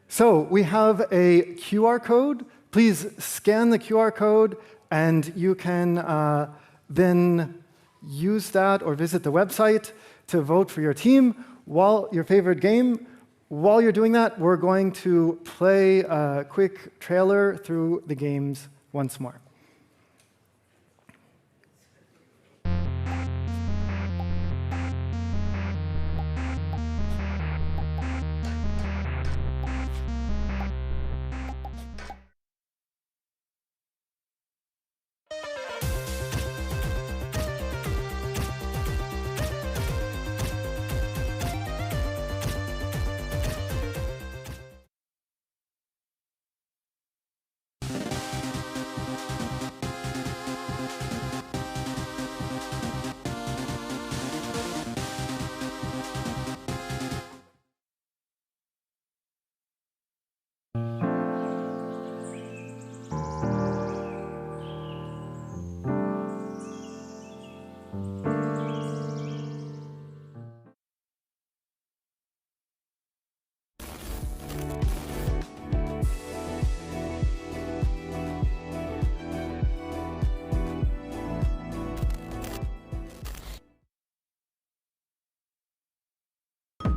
Speaker 1: So we have a QR code. Please scan the QR code, and you can then use that or visit the website to vote for your team, your favorite game. While you're doing that, we're going to play a quick trailer through the games once more.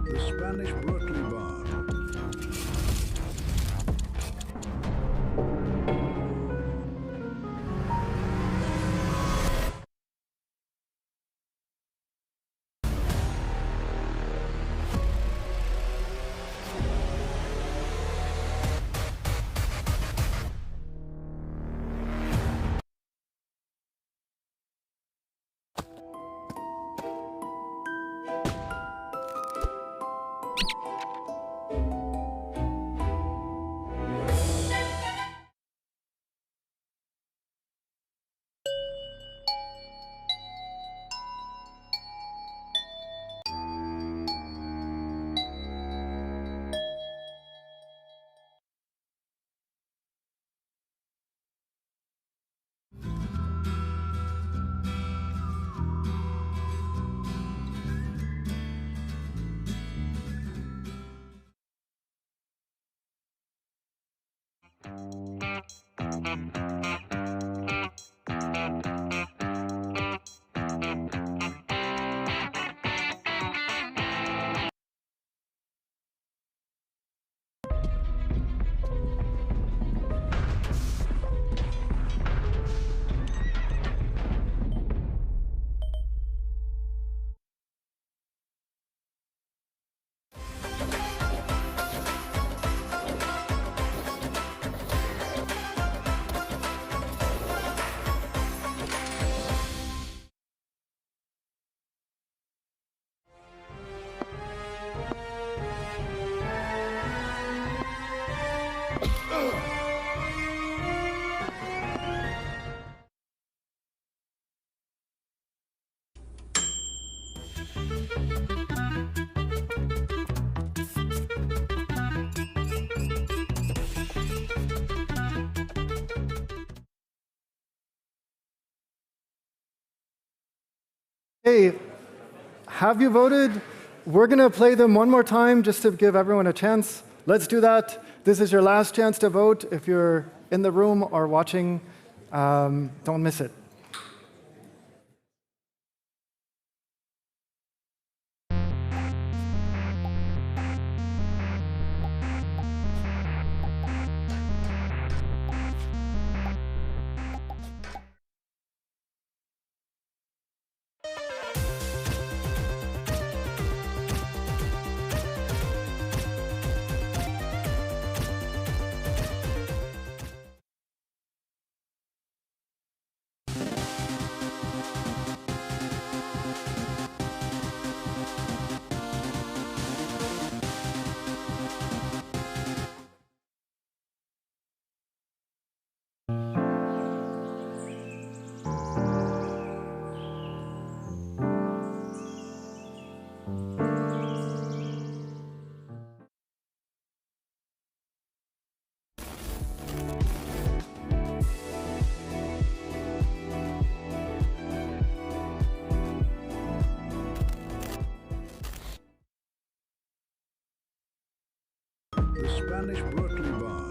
Speaker 14: The Spanish Berkeley Bar. Hey, have you voted? We're going to play them one more time just to give everyone a chance. Let's do that. This is your last chance to vote. If you're in the room or watching, don't miss it.
Speaker 16: Spanish Berkeley Bar.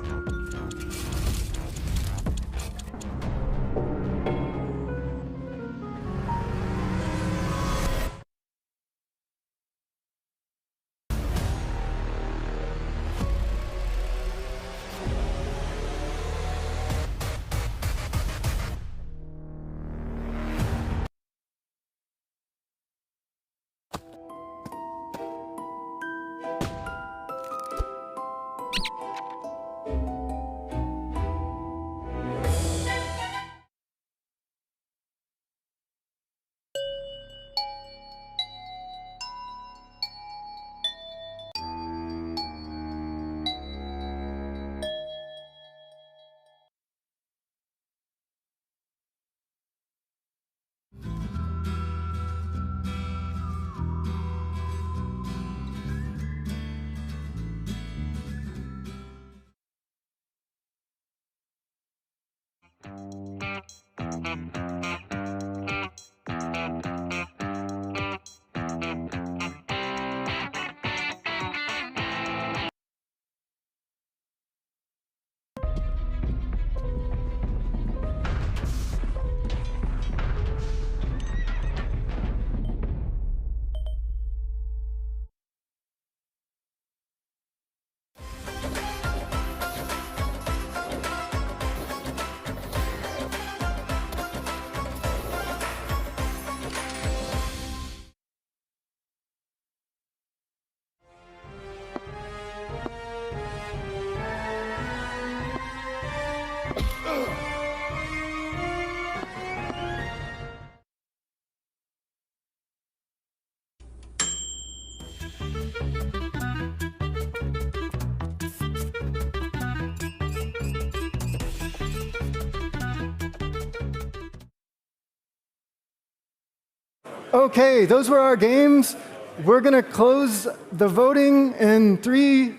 Speaker 1: Okay, those were our games. We're going to close the voting in 3,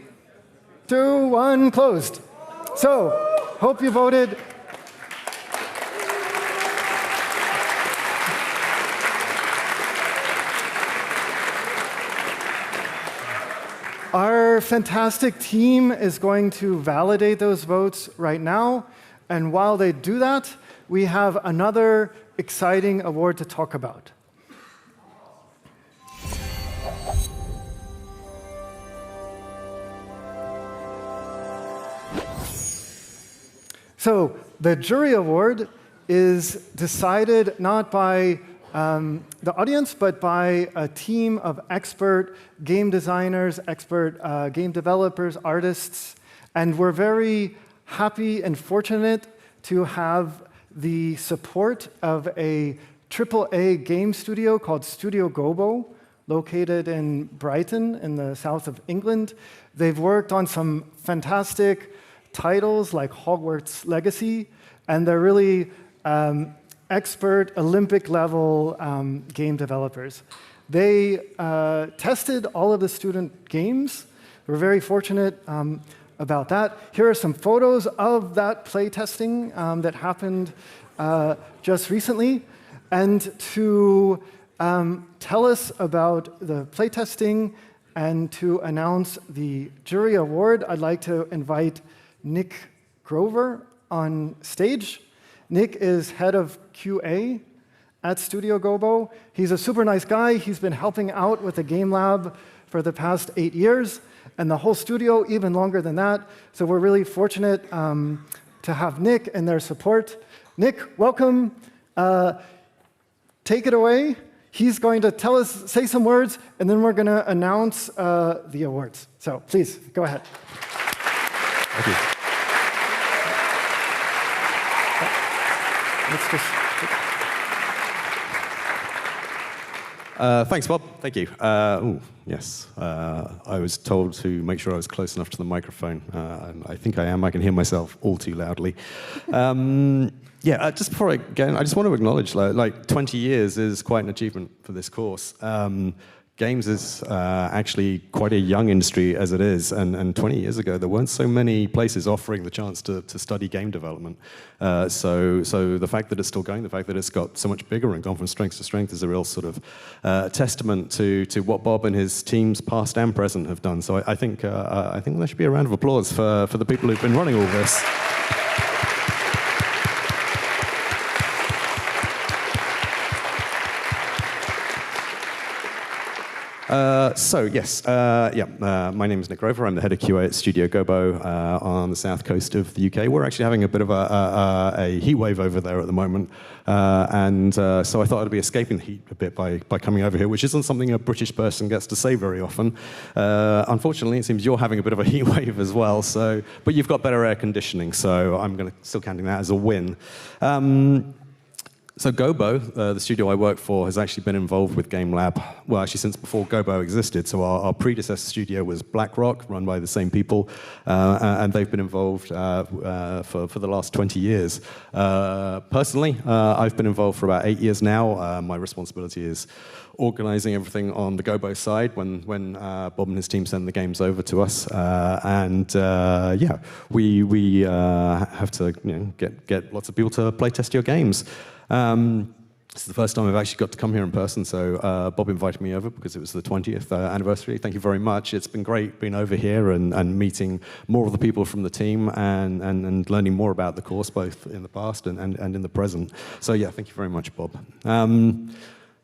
Speaker 1: 2, 1, closed. So, hope you voted. Our fantastic team is going to validate those votes right now. And while they do that, we have another exciting award to talk about. So the jury award is decided not by the audience, but by a team of expert game designers, expert game developers, artists. And we're very happy and fortunate to have the support of a AAA game studio called Studio Gobo, located in Brighton in the south of England. They've worked on some fantastic titles like Hogwarts Legacy, and they're really expert Olympic-level game developers. They tested all of the student games. We're very fortunate about that. Here are some photos of that playtesting that happened just recently. And to tell us about the playtesting and to announce the jury award, I'd like to invite Nick Grover on stage. Nick is head of QA at Studio Gobo. He's a super nice guy. He's been helping out with the Gamelab for the past 8 years, and the whole studio even longer than that. So we're really fortunate to have Nick and their support. Nick, welcome. Take it away. He's going to tell us, say some words, and then we're going to announce the awards. So please, go ahead.
Speaker 17: Thank you.
Speaker 1: Let's just...
Speaker 17: Thanks, Bob. Thank you. Yes. I was told to make sure I was close enough to the microphone. And I think I am. I can hear myself all too loudly. Just before I get in, I just want to acknowledge, like 20 years is quite an achievement for this course. games is actually quite a young industry as it is, and 20 years ago there weren't so many places offering the chance to study game development. So the fact that it's still going, the fact that it's got so much bigger and gone from strength to strength is a real sort of testament to what Bob and his teams, past and present, have done. So I think there should be a round of applause for the people who've been running all this. My name is Nick Grover. I'm the head of QA at Studio Gobo on the south coast of the UK. We're actually having a bit of a heat wave over there at the moment, so I thought I'd be escaping the heat a bit by coming over here, which isn't something a British person gets to say very often. Unfortunately, it seems you're having a bit of a heat wave as well, but you've got better air conditioning, so I'm still counting that as a win. So Gobo, the studio I work for, has actually been involved with Gamelab, well, actually since before Gobo existed. So our predecessor studio was BlackRock, run by the same people, and they've been involved for the last 20 years. Personally, I've been involved for about 8 years now. My responsibility is organizing everything on the Gobo side when Bob and his team send the games over to us, we have to get lots of people to play test your games. This is the first time I've actually got to come here in person, so Bob invited me over because it was the 20th anniversary. Thank you very much. It's been great being over here and meeting more of the people from the team and learning more about the course, both in the past and in the present. So yeah, thank you very much, Bob.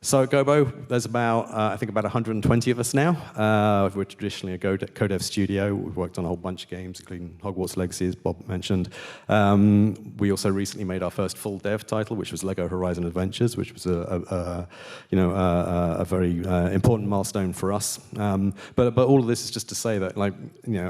Speaker 17: So at Gobo, there's I think about 120 of us now. We're traditionally a co-dev studio. We've worked on a whole bunch of games, including Hogwarts Legacy, as Bob mentioned. We also recently made our first full dev title, which was Lego Horizon Adventures, which was a very important milestone for us. But all of this is just to say that,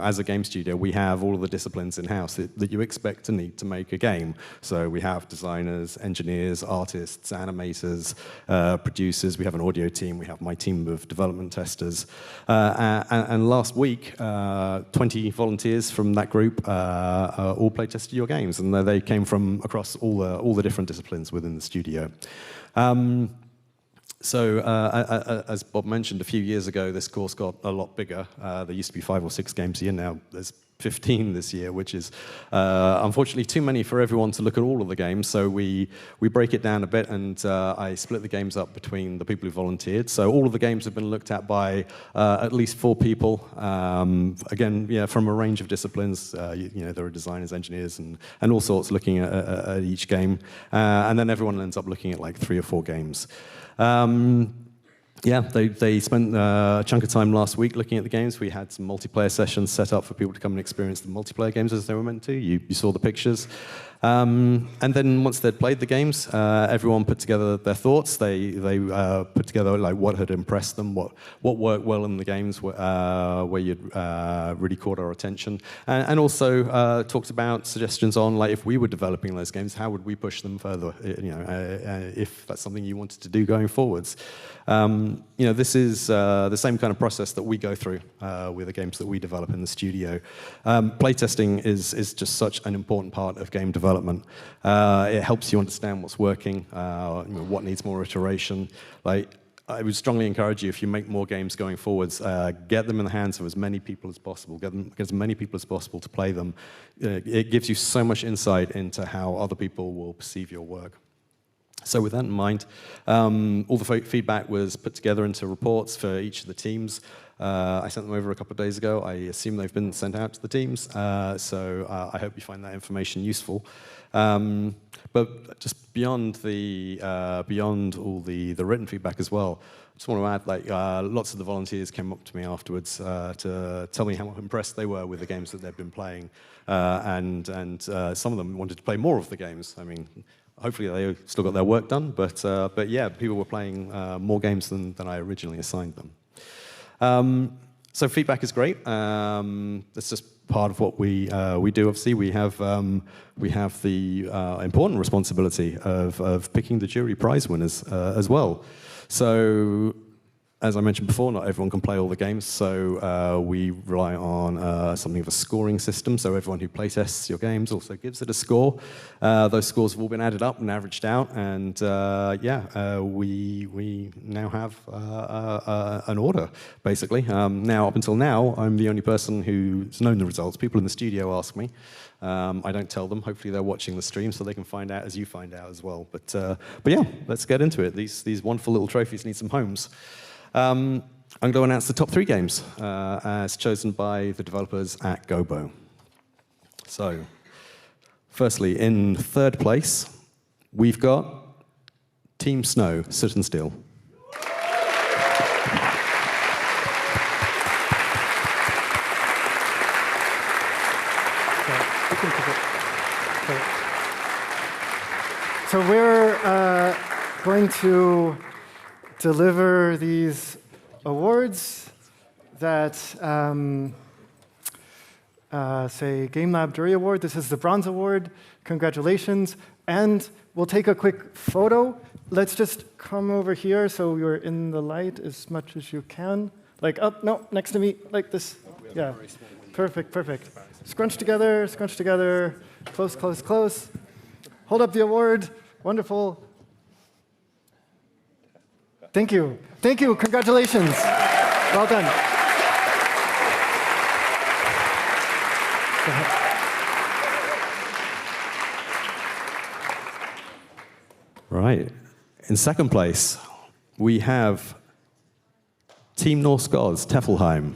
Speaker 17: as a game studio, we have all of the disciplines in-house that you expect to need to make a game. So we have designers, engineers, artists, animators, producers. We have an audio team. We have my team of development testers. And last week, 20 volunteers from that group all play tested your games, and they came from across all the different disciplines within the studio. As Bob mentioned, a few years ago, this course got a lot bigger. There used to be 5 or 6 games a year. Now there's 15 this year, which is unfortunately too many for everyone to look at all of the games. So we break it down a bit, and I split the games up between the people who volunteered. So all of the games have been looked at by at least 4 people. Again, from a range of disciplines. There are designers, engineers, and all sorts looking at each game. And then everyone ends up looking at like 3 or 4 games. They spent a chunk of time last week looking at the games. We had some multiplayer sessions set up for people to come and experience the multiplayer games as they were meant to. You saw the pictures. And then once they'd played the games, everyone put together their thoughts. They put together what had impressed them, what worked well in the games, where you'd really caught our attention, and also talked about suggestions on if we were developing those games, how would we push them further? If that's something you wanted to do going forwards. This is the same kind of process that we go through with the games that we develop in the studio. Playtesting is just such an important part of game development. It helps you understand what's working, what needs more iteration. I would strongly encourage you, if you make more games going forwards, get them in the hands of as many people as possible. Get as many people as possible to play them. It gives you so much insight into how other people will perceive your work. So with that in mind, all the feedback was put together into reports for each of the teams. I sent them over a couple of days ago. I assume they've been sent out to the teams, so I hope you find that information useful. But just beyond all the written feedback as well, I just want to add, lots of the volunteers came up to me afterwards to tell me how impressed they were with the games that they've been playing, and some of them wanted to play more of the games. I mean, hopefully they still got their work done, but yeah, people were playing more games than I originally assigned them. So feedback is great. That's just part of what we do. Obviously, we have the important responsibility of picking the jury prize winners as well. So as I mentioned before, not everyone can play all the games, so we rely on something of a scoring system. So everyone who playtests your games also gives it a score. Those scores have all been added up and averaged out, and we now have an order, basically. Now, up until now, I'm the only person who's known the results. People in the studio ask me. I don't tell them. Hopefully they're watching the stream so they can find out as you find out as well. But yeah, let's get into it. These wonderful little trophies need some homes. I'm going to announce the top 3 games as chosen by the developers at Gobo. So, firstly, in 3rd place, we've got Team Snow, Soot and Steel.
Speaker 1: So we're going to deliver these awards that say Gamelab Jury Award. This is the Bronze Award. Congratulations. And we'll take a quick photo. Let's just come over here so you're in the light as much as you can. Like up, no, next to me, like this. Yeah, perfect, perfect. Scrunch together, close, close, close. Hold up the award. Wonderful. Thank you. Thank you. Congratulations. Well done.
Speaker 17: Right. In 2nd place, we have Team Norse Gods, Teffelheim.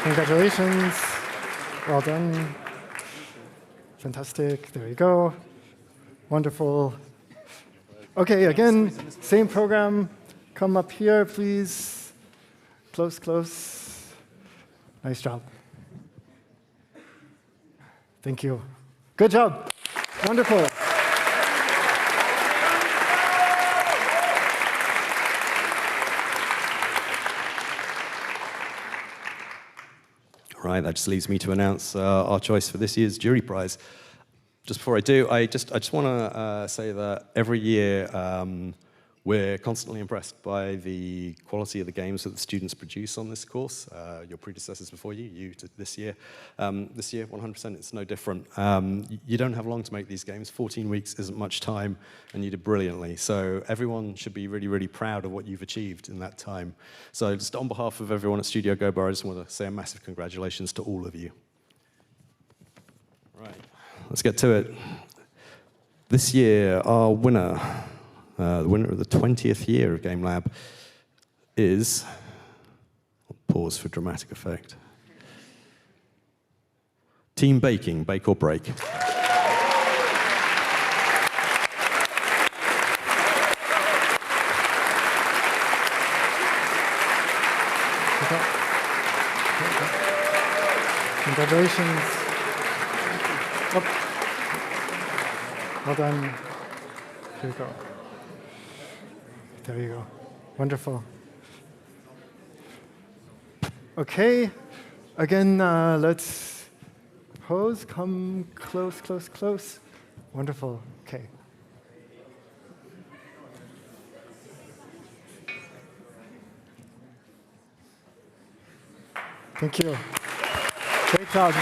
Speaker 1: Congratulations. Well done. Fantastic. There you go. Wonderful. Okay, again, same program. Come up here, please. Close, close. Nice job. Thank you. Good job. Wonderful.
Speaker 17: Right, that just leaves me to announce our choice for this year's jury prize. Just before I do, I just want to say that every year we're constantly impressed by the quality of the games that the students produce on this course. Your predecessors before you this year. This year, 100%, it's no different. You don't have long to make these games. 14 weeks isn't much time, and you did brilliantly. So everyone should be really, really proud of what you've achieved in that time. So just on behalf of everyone at Studio Gobar, I just want to say a massive congratulations to all of you. Right, let's get to it. This year, our winner, the winner of the 20th year of Gamelab is, pause for dramatic effect, Team Baking, Bake or Break.
Speaker 1: Congratulations. Oh. Well done. Here you go. There you go. Wonderful. Okay. Again, let's pose. Come close, close, close. Wonderful. Okay. Thank you. Great job.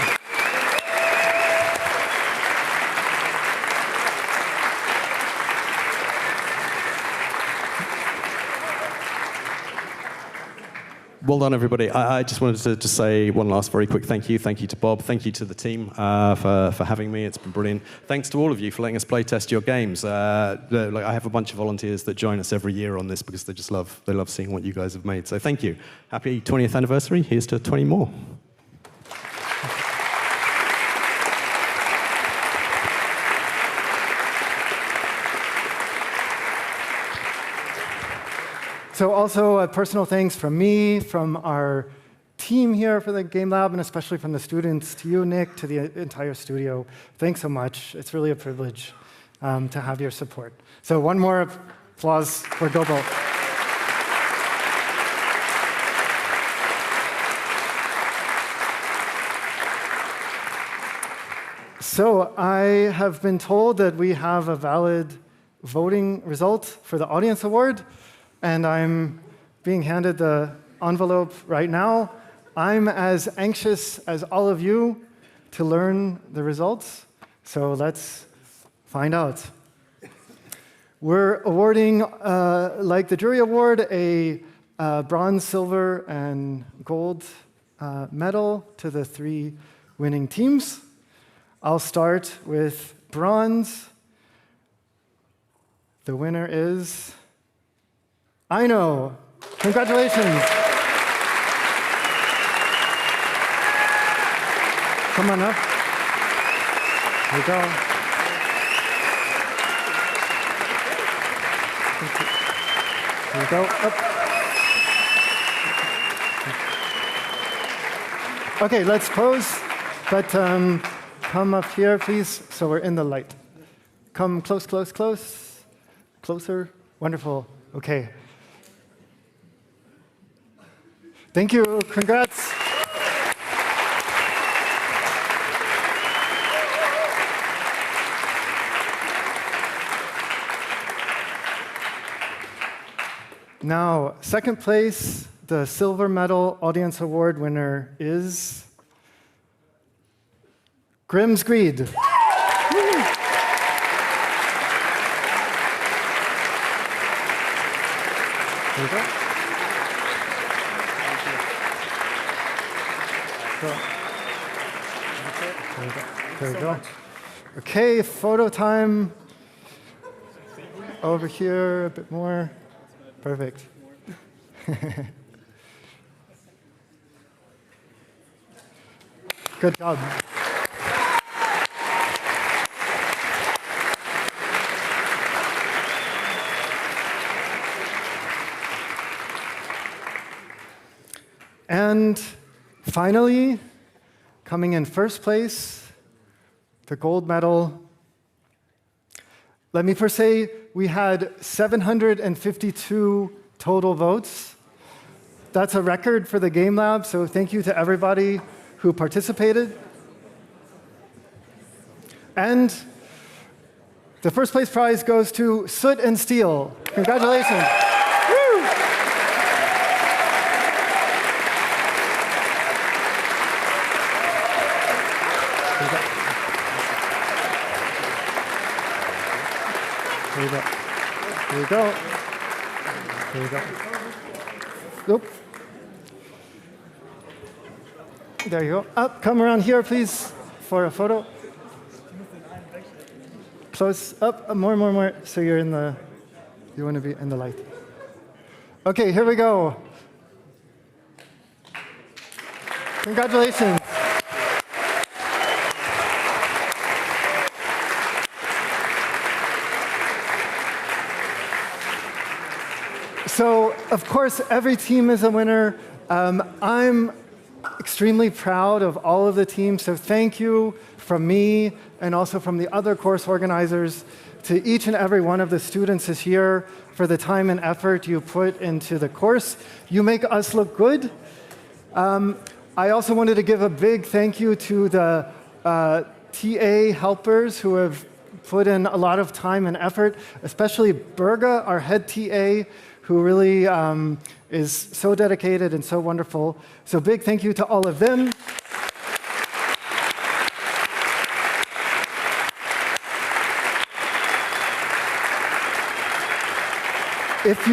Speaker 17: Well done, everybody. I just wanted to say one last very quick thank you. Thank you to Bob. Thank you to the team for having me. It's been brilliant. Thanks to all of you for letting us play test your games. I have a bunch of volunteers that join us every year on this because they love seeing what you guys have made. So thank you. Happy 20th anniversary. Here's to 20 more.
Speaker 1: So also personal thanks from me, from our team here for the Gamelab, and especially from the students, to you, Nick, to the entire studio. Thanks so much. It's really a privilege to have your support. So one more applause for Gobo. So I have been told that we have a valid voting result for the audience award, and I'm being handed the envelope right now. I'm as anxious as all of you to learn the results, so let's find out. We're awarding, like the jury award, a bronze, silver, and gold medal to the 3 winning teams. I'll start with bronze. The winner is Aino. Congratulations. Come on up. Here we go. Here we go. Up. Okay, let's pose. But come up here, please, so we're in the light. Come close, close, close. Closer. Wonderful. Okay. Thank you. Congrats. Now, second place, the silver medal audience award winner is Grimm's Greed. There you go. There we go. Okay, photo time. Over here, a bit more. Perfect. Good job. And finally, coming in first place, the gold medal. Let me first say we had 752 total votes. That's a record for the Gamelab, so thank you to everybody who participated. And the first place prize goes to Soot and Steel. Congratulations. Woo! There you go. There you go. There you go. Nope. There you go. Up, come around here, please, for a photo. Close up, more. So you're in the, you want to be in the light. Okay, here we go. Congratulations. So, of course, every team is a winner. I'm extremely proud of all of the teams, so thank you from me and also from the other course organizers to each and every one of the students this year for the time and effort you put into the course. You make us look good. I also wanted to give a big thank you to the TA helpers who have put in a lot of time and effort, especially Berga, our head TA, who really is so dedicated and so wonderful. So big thank you to all of them. If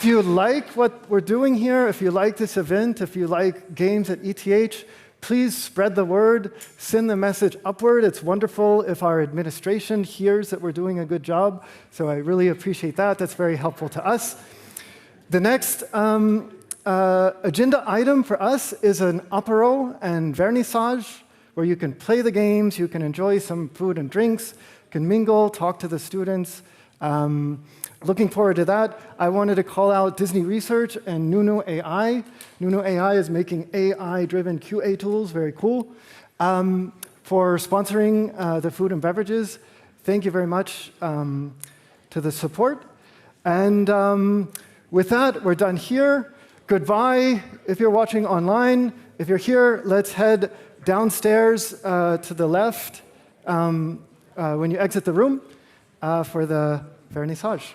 Speaker 1: you like what we're doing here, if you like this event, if you like games at ETH, please spread the word, send the message upward. It's wonderful if our administration hears that we're doing a good job, so I really appreciate that. That's very helpful to us. The next agenda item for us is an Apéro and Vernissage, where you can play the games, you can enjoy some food and drinks, can mingle, talk to the students. Looking forward to that. I wanted to call out Disney Research and Nunu AI. Nunu AI is making AI-driven QA tools, very cool, for sponsoring the food and beverages. Thank you very much to the support. And with that, we're done here. Goodbye if you're watching online. If you're here, let's head downstairs to the left when you exit the room for the Vernissage.